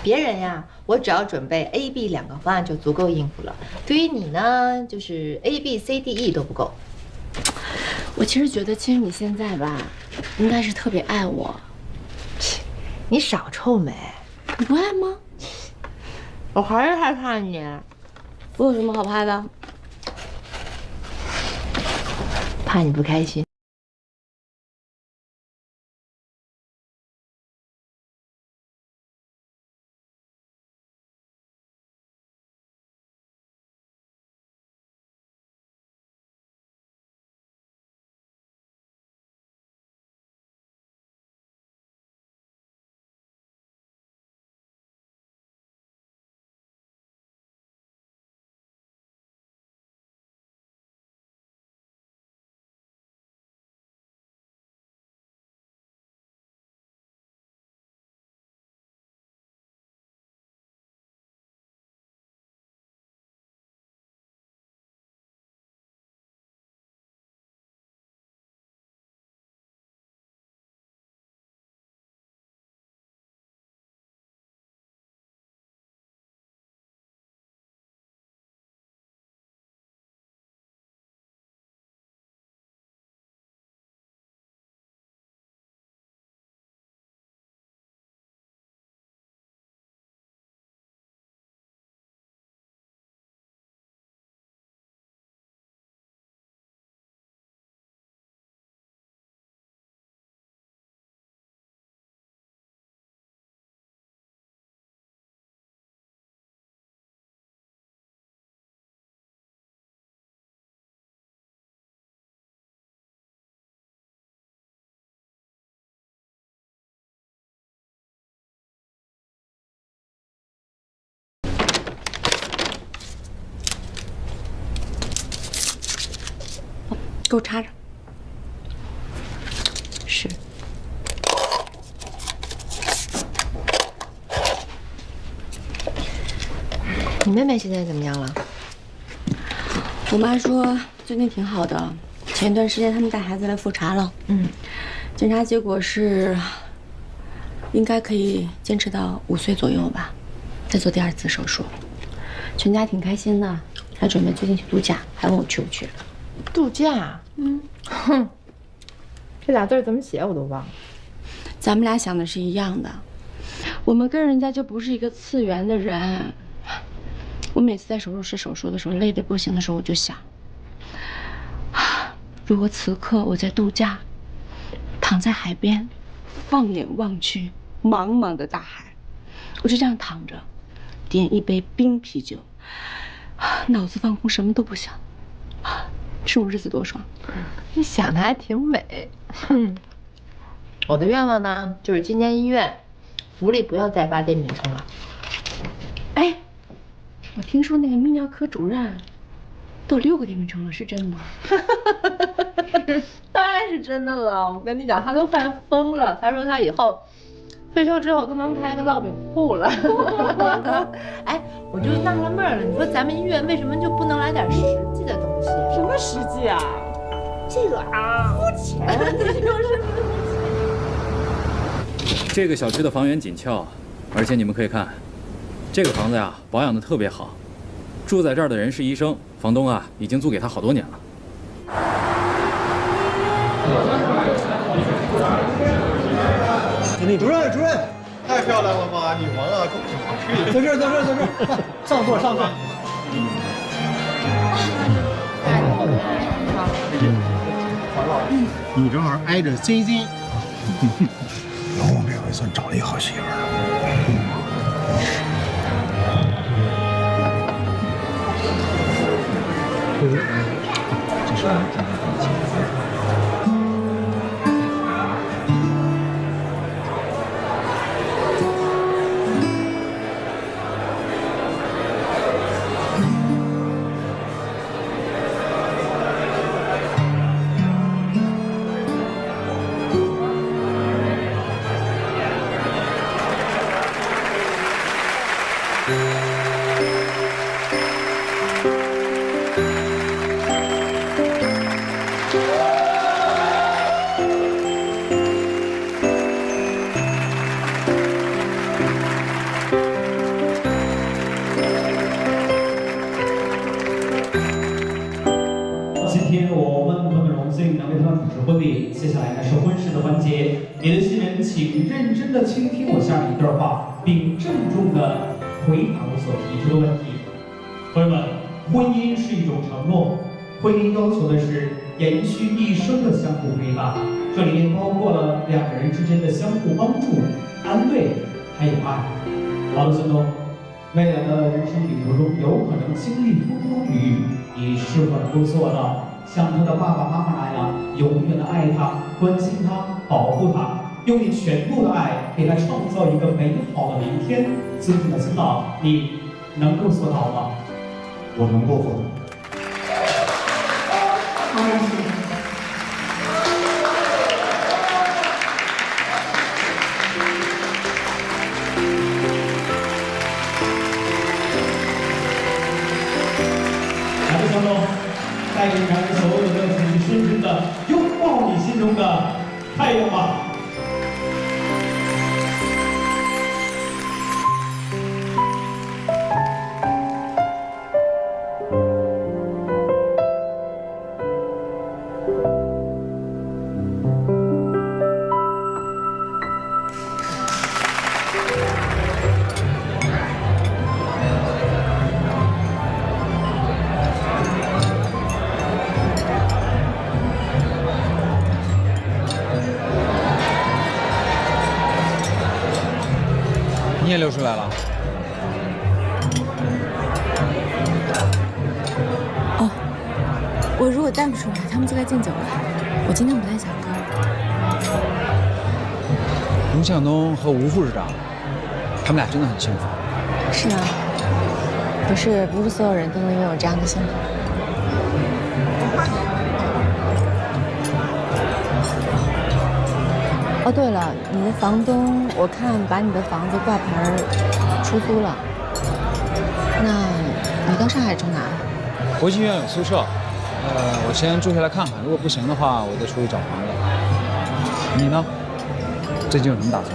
别人呀，我只要准备 A、B 2个方案就足够应付了。对于你呢，就是 A、B、C、D、E 都不够。我其实觉得，其实你现在吧，应该是特别爱我。你少臭美！你不爱吗？我还是害怕你。我有什么好怕的？怕你不开心。给我插着。是。你妹妹现在怎么样了？我妈说最近挺好的，前一段时间他们带孩子来复查了，检查结果是应该可以坚持到5岁左右吧，再做第2次手术。全家挺开心的，还准备最近去度假，还问我去不去。度假？哼，这俩字怎么写我都忘了。咱们俩想的是一样的，我们跟人家就不是一个次元的人。我每次在手术室手术的时候，累得不行的时候，我就想，如果此刻我在度假，躺在海边，放眼望去，茫茫的大海，我就这样躺着，点一杯冰啤酒，脑子放空，什么都不想，这种日子多爽！你想的还挺美。我的愿望呢，就是今年医院福利不要再发电瓶车了。哎，我听说那个泌尿科主任都6个电瓶车了，是真的吗？当然是真的了。我跟你讲，他都快疯了。他说他以后退休之后都能开个烙饼铺了。哎，我就纳了闷了，你说咱们医院为什么就不能来点实际的东西？什么实际啊？这个啊，肤浅，你说是不是？这个小区的房源紧俏，而且你们可以看，这个房子呀保养的特别好，住在这儿的人是医生，房东啊已经租给他好多年了。李主任，主任，太漂亮了吧，女王啊，恭喜恭喜！在这儿，在这儿，在这儿，上座，上座。你正好挨着 CC。老王这回算找了一好媳妇儿这是接下来呢是婚事的环节，你的新人请认真的倾听我下面一段话，并郑重的回答我所提出的问题。朋友们，婚姻是一种承诺，婚姻要求的是延续一生的相互陪伴，这里面包括了两个人之间的相互帮助、安慰，还有爱。好的，孙东，未来的人生旅途中有可能经历风风雨雨，你是否能够做到像他的爸爸妈妈那样，永远的爱他、关心他、保护他，用你全部的爱给他创造一个美好的明天？尊敬的孙导，你能够做到吗？我能够做到。来吧，小董，带领咱们所有的热情，深深的拥抱你心中的太阳吧。你也流出来了。哦，我如果带不出来，他们就该敬酒了。我今天不太想喝。卢向东和吴副市长，他们俩真的很幸福。是啊，不是所有人都能拥有这样的幸福。哦，对了，你的房东我看把你的房子挂牌出租了。那你到上海住哪？国际医院有宿舍，我先住下来看看，如果不行的话，我再出去找房子。你呢？最近有什么打算？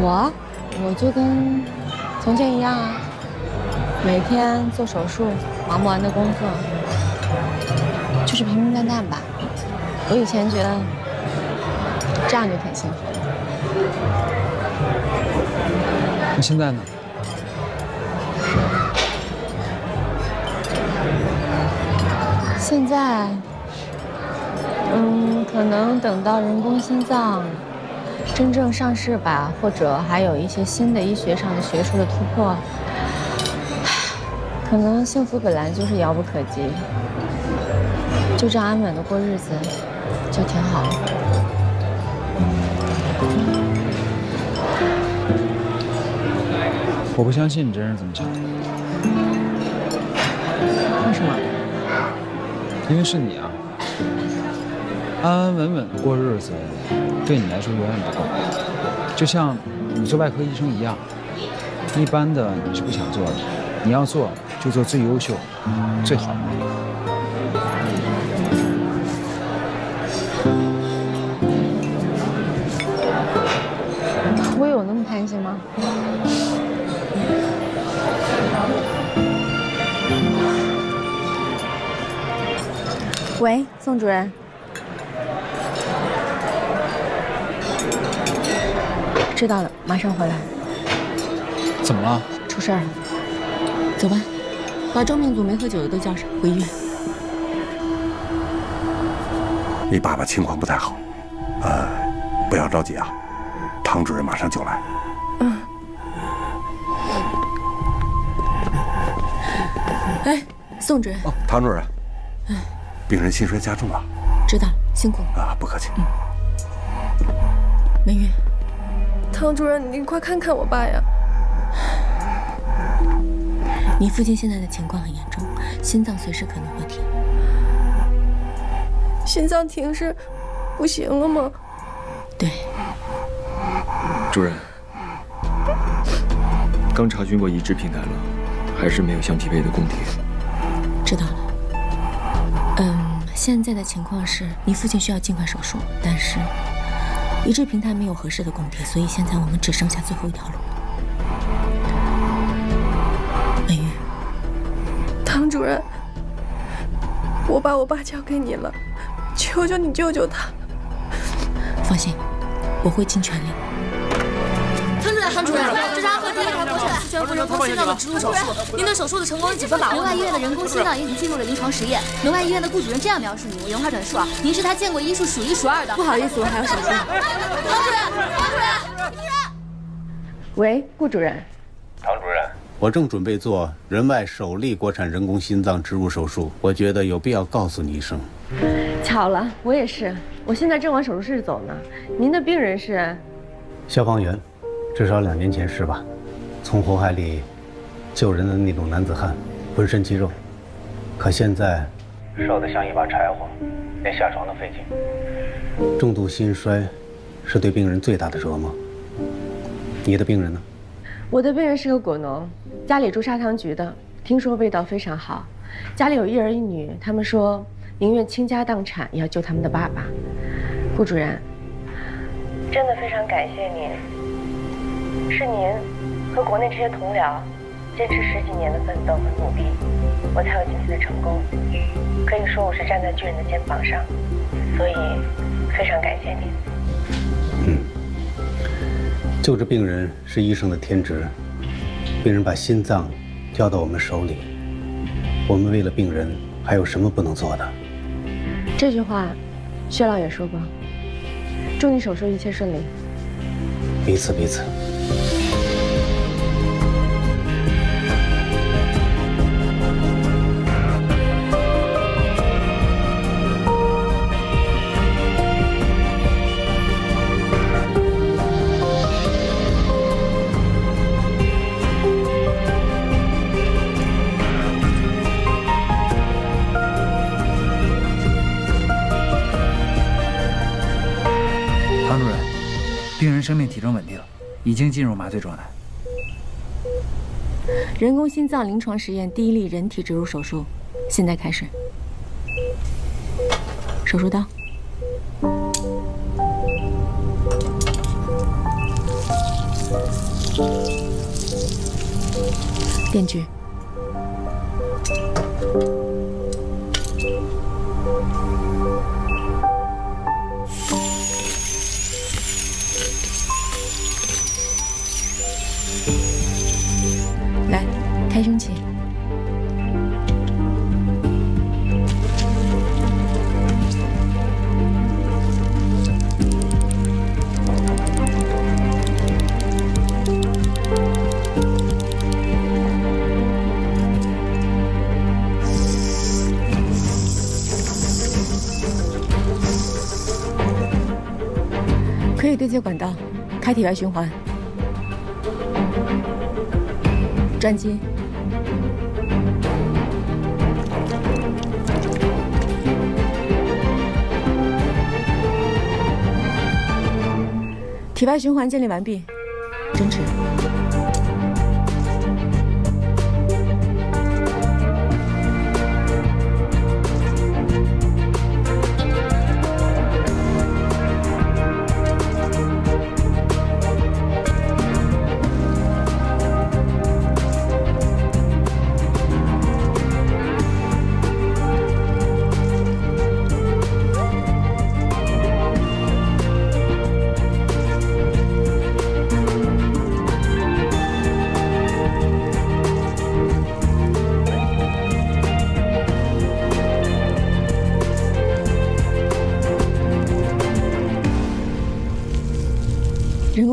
我就跟从前一样啊，每天做手术，忙不完的工作，就是平平淡淡吧。我以前觉得这样就挺幸福的。那现在呢？现在，可能等到人工心脏真正上市吧，或者还有一些新的医学上的学术的突破，可能幸福本来就是遥不可及，就这样安稳的过日子。就挺好的。我不相信你真是这么想的。为什么？因为是你啊，安安稳稳的过日子，对你来说永远不够。就像你做外科医生一样，一般的你是不想做的，你要做就做最优秀、最好的。我有那么贪心吗？喂，宋主任。知道了，马上回来。怎么了？出事儿了。走吧，把周命祖没喝酒的都叫上，回医院。你爸爸情况不太好，不要着急啊，唐主任马上就来。哎，宋主任。哦，唐主任，病人心衰加重了。知道了，辛苦了。啊，不客气。梅云，唐主任，你快看看我爸呀！你父亲现在的情况很严重，心脏随时可能会停。心脏停是不行了吗？对。主任，刚查询过移植平台了，还是没有相匹配的供体。知道了。现在的情况是你父亲需要尽快手术，但是移植平台没有合适的供体，所以现在我们只剩下最后一条路。美玉，唐主任，我把我爸交给你了，求求你救救他。放心，我会尽全力。唐主任，这是阿赫第一台国产四全复人工心脏的植入手术，您对手术的成功有几分把握？农外医院的人工心脏已经进入了临床实验。农外医院的顾主任这样描述你，我原话转述啊，您是他见过医术数一数二的。不好意思，我还有手术。唐主任。喂，顾主任。唐主任，我正准备做人外首例国产人工心脏植入手术，我觉得有必要告诉你一声。巧了，我也是，我现在正往手术室走呢。您的病人是？消防员。至少2年前是吧？从火海里救人的那种男子汉，浑身肌肉，可现在瘦得像一把柴火，连下床都费劲。重度心衰是对病人最大的折磨。你的病人呢？我的病人是个果农，家里住砂糖局的，听说味道非常好，家里有1儿1女，他们说宁愿倾家荡产也要救他们的爸爸。顾主任，真的非常感谢您。是您和国内这些同僚坚持10几年的奋斗和努力，我才有今天的成功。可以说我是站在巨人的肩膀上，所以非常感谢您。救治病人是医生的天职，病人把心脏交到我们手里，我们为了病人还有什么不能做的？这句话，薛老也说过。祝你手术一切顺利。彼此彼此。唐主任，病人生命体征稳定，已经进入麻醉状态。人工心脏临床实验第1例人体植入手术，现在开始。手术刀。电锯。来，开胸器。可以对接管道，开体外循环。转机。体外循环建立完毕，针尺。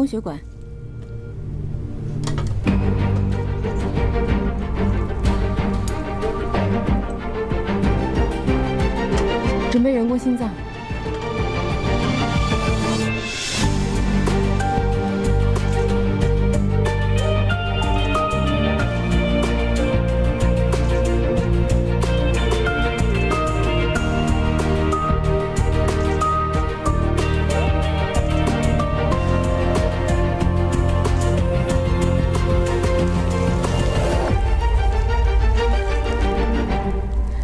血管。准备人工心脏。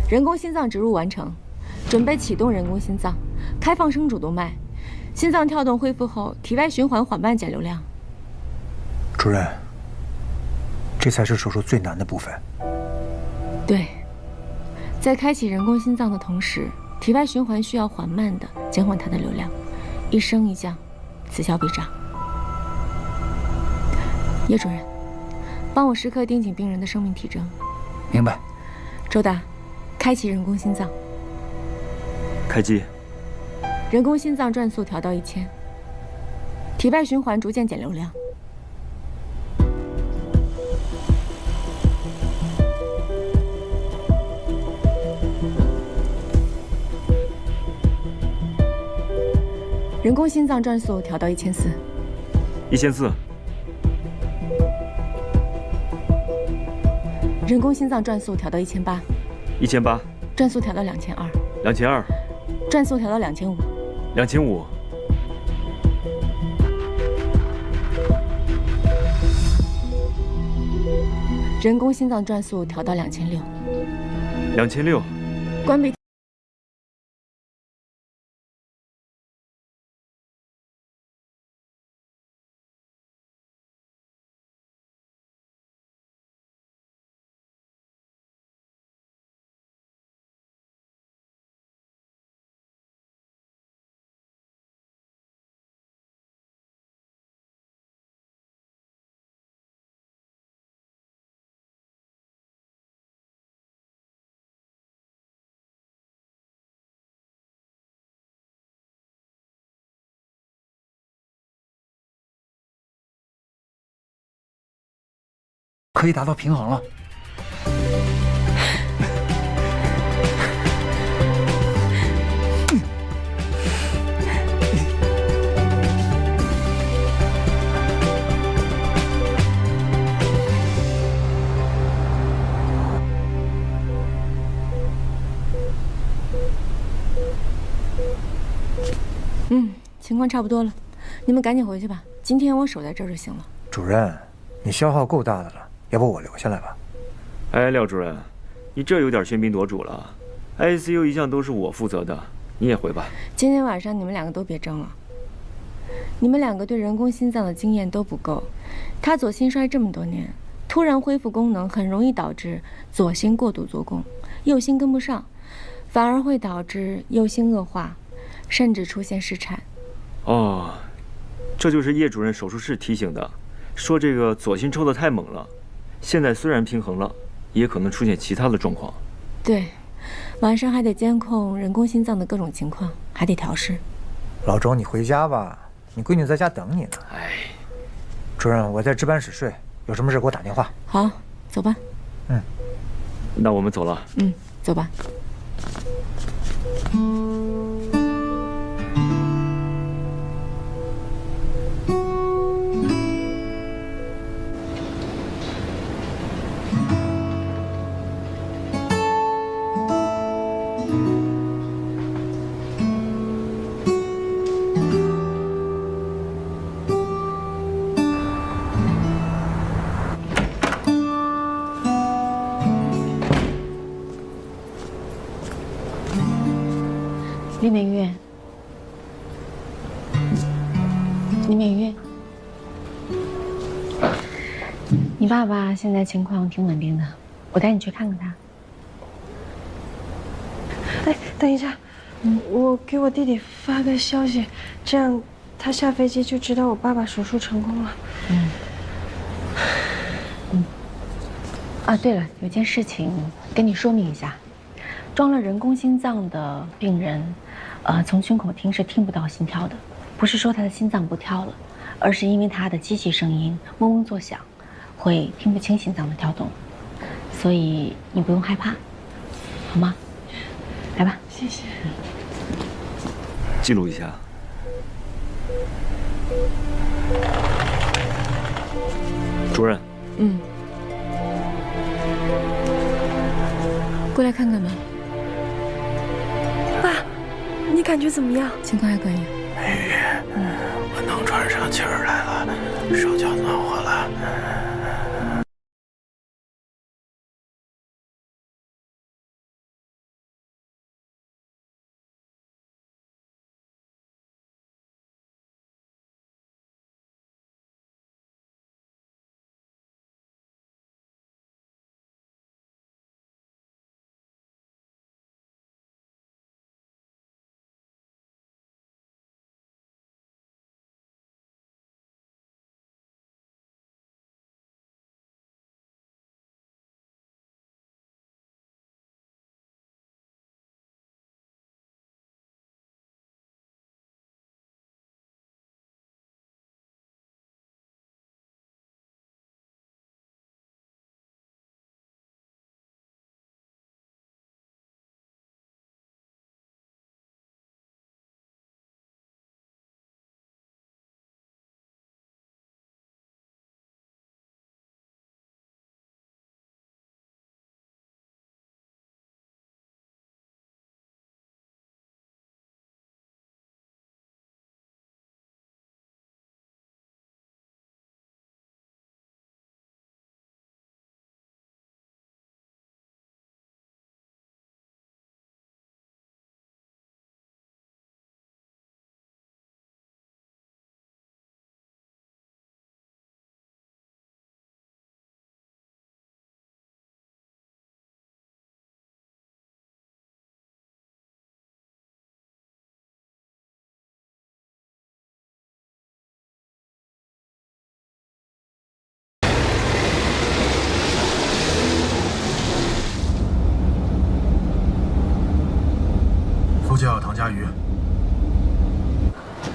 人工心脏植入完成，准备启动人工心脏，开放生主动脉，心脏跳动恢复后，体外循环缓慢减流量。主任，这才是手术最难的部分。对，在开启人工心脏的同时，体外循环需要缓慢地减缓它的流量，一升一降，此消彼长。叶主任，帮我时刻盯紧病人的生命体征。明白。周达。开启人工心脏，开机。人工心脏转速调到1000，体外循环逐渐减流量。人工心脏转速调到1400。1400。人工心脏转速调到1800。1800，转速调到2200。2200，转速调到2500。2500。人工心脏转速调到2600。2600。关闭。可以达到平衡了。情况差不多了，你们赶紧回去吧。今天我守在这儿就行了。主任，你消耗够大的了。要不我留下来吧。哎，廖主任，你这有点喧宾夺主了。ICU 一向都是我负责的，你也回吧。今天晚上你们两个都别争了。你们两个对人工心脏的经验都不够，他左心衰这么多年，突然恢复功能很容易导致左心过度做功，右心跟不上，反而会导致右心恶化，甚至出现失产。哦，这就是叶主任手术室提醒的，说这个左心抽得太猛了。现在虽然平衡了，也可能出现其他的状况。对，晚上还得监控人工心脏的各种情况，还得调试。老周，你回家吧，你闺女在家等你呢。哎，主任，我在值班室睡，有什么事给我打电话。好，走吧。那我们走了。走吧。李美玉，李美玉，你爸爸现在情况挺稳定的，我带你去看看他。哎，等一下，我给我弟弟发个消息，这样他下飞机就知道我爸爸手术成功了。啊，对了，有件事情跟你说明一下，装了人工心脏的病人，从胸口听是听不到心跳的，不是说他的心脏不跳了，而是因为他的机器声音嗡嗡作响，会听不清心脏的跳动，所以你不用害怕，好吗？来吧，谢谢。记录一下。主任。过来看看吧。爸，你感觉怎么样？情况还可以。美玉，我弄喘上气儿来了，手脚暖和了。副教唐佳瑜。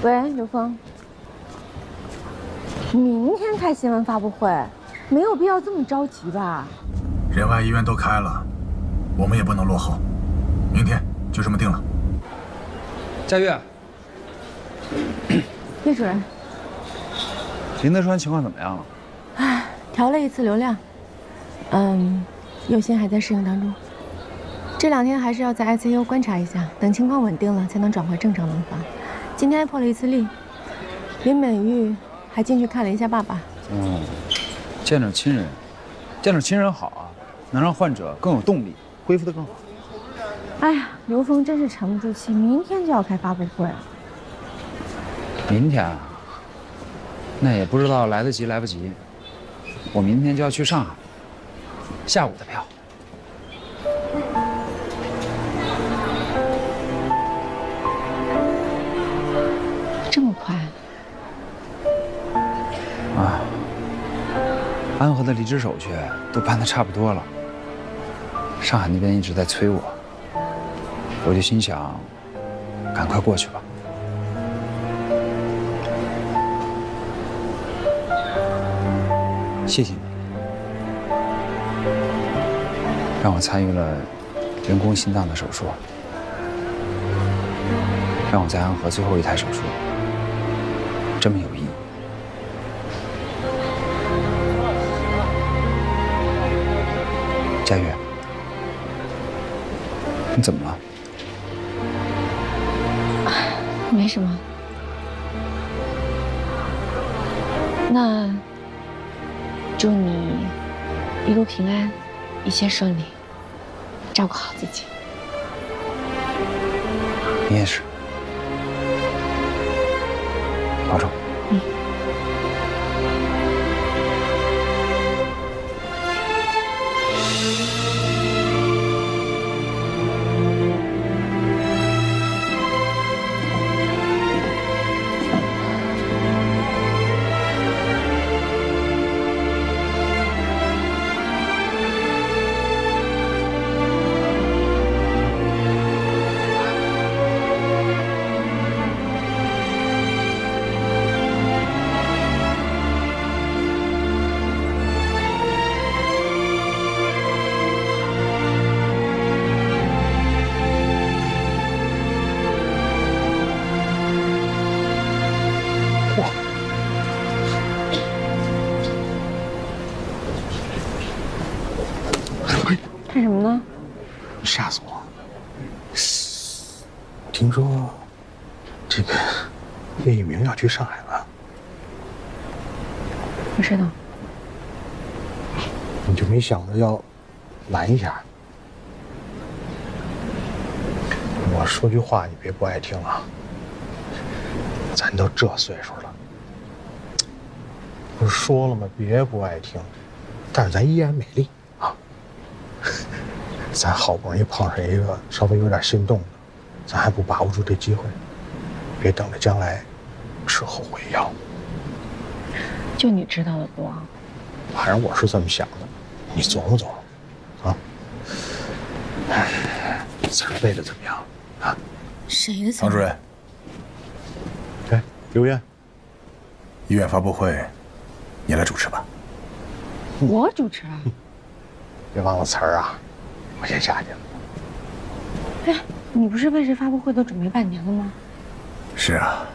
喂，刘峰。明天开新闻发布会，没有必要这么着急吧？仁爱医院都开了，我们也不能落后。明天就这么定了。佳玉，叶主任，林德川情况怎么样了？唉，调了一次流量，右心还在适应当中。这2天还是要在 ICU 观察一下，等情况稳定了才能转回正常轮房。今天还破了一次例，林美玉还进去看了一下爸爸。见着亲人，见着亲人好啊，能让患者更有动力，恢复得更好。哎呀，刘峰真是沉不住气，明天就要开发布会。明天啊，那也不知道来得及来不及。我明天就要去上海，下午的票。这么快？啊，安和的离职手续都办得差不多了，上海那边一直在催我，我就心想，赶快过去吧。谢谢你，让我参与了人工心脏的手术，让我在安和最后一台手术这么有意义。佳玉，你怎么了？没什么。那祝你一路平安，一切顺利，照顾好自己。你也是，保重。吓死我！听说这个叶一鸣要去上海了，我知道。你就没想着要拦一下？我说句话你别不爱听啊，咱都这岁数了，不是说了吗？别不爱听，但是咱依然美丽啊。咱好不容易碰上一个稍微有点心动的，咱还不把握住这机会？别等着将来吃后悔药。就你知道的多。反正我是这么想的，你琢磨琢磨啊。词儿背的怎么样啊？谁的词？唐主任，哎，刘渊，医院发布会，你来主持吧。我主持啊？别忘了词儿啊，我先下去了。哎，你不是为这发布会都准备半年了吗？是啊，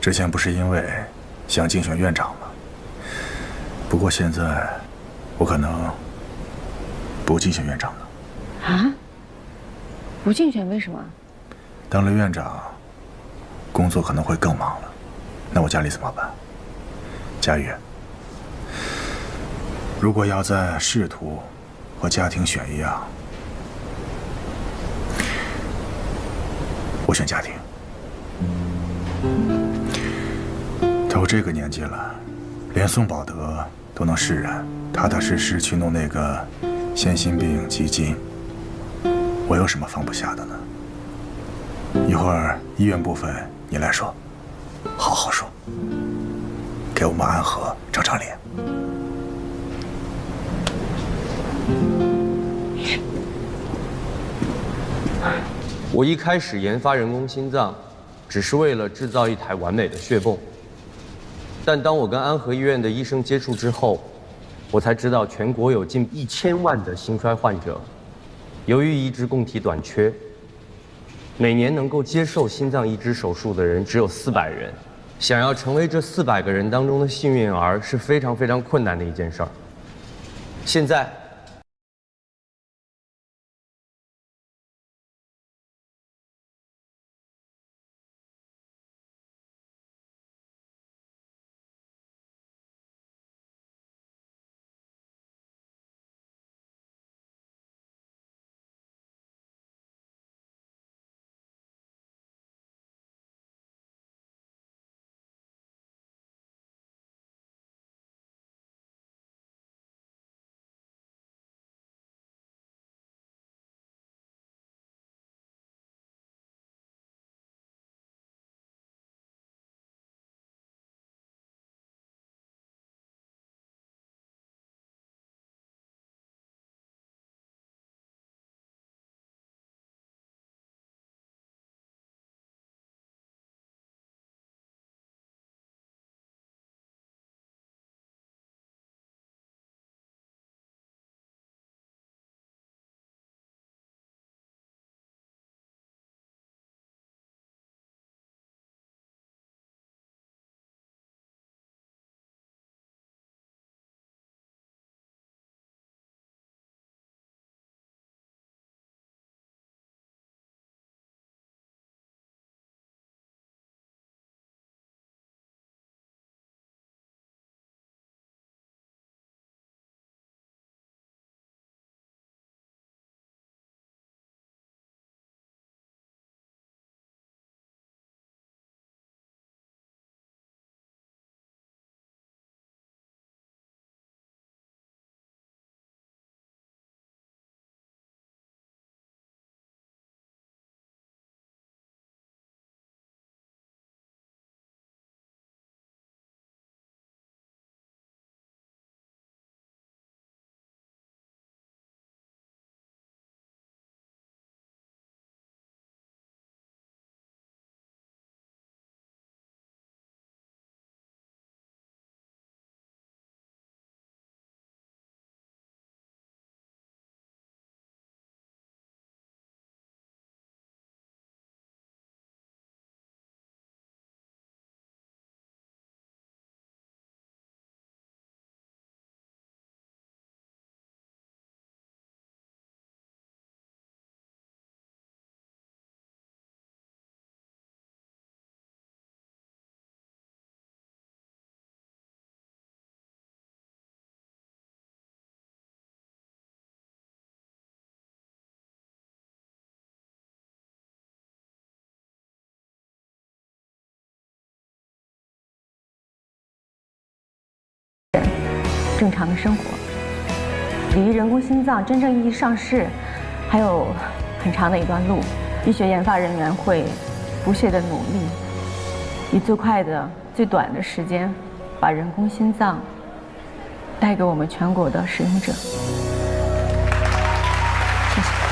之前不是因为想竞选院长吗？不过现在我可能不竞选院长了。啊？不竞选为什么？当了院长，工作可能会更忙了。那我家里怎么办？佳玉，如果要在仕途和家庭选一样，我选家庭。都这个年纪了，连宋宝德都能释然，踏踏实实去弄那个先心病基金，我有什么放不下的呢？一会儿医院部分你来说，好好说，给我们安和撑撑脸。我一开始研发人工心脏，只是为了制造一台完美的血泵。但当我跟安和医院的医生接触之后，我才知道全国有近1000万的心衰患者，由于移植供体短缺，每年能够接受心脏移植手术的人只有400人。想要成为这400个人当中的幸运儿是非常非常困难的一件事儿。现在。正常的生活。离人工心脏真正意义上市，还有很长的一段路。医学研发人员会不懈地努力，以最快的、最短的时间，把人工心脏带给我们全国的使用者。谢谢。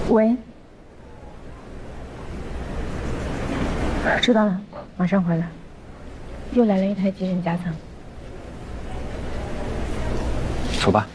喂，知道了，马上回来。又来了一台急诊加层。走吧。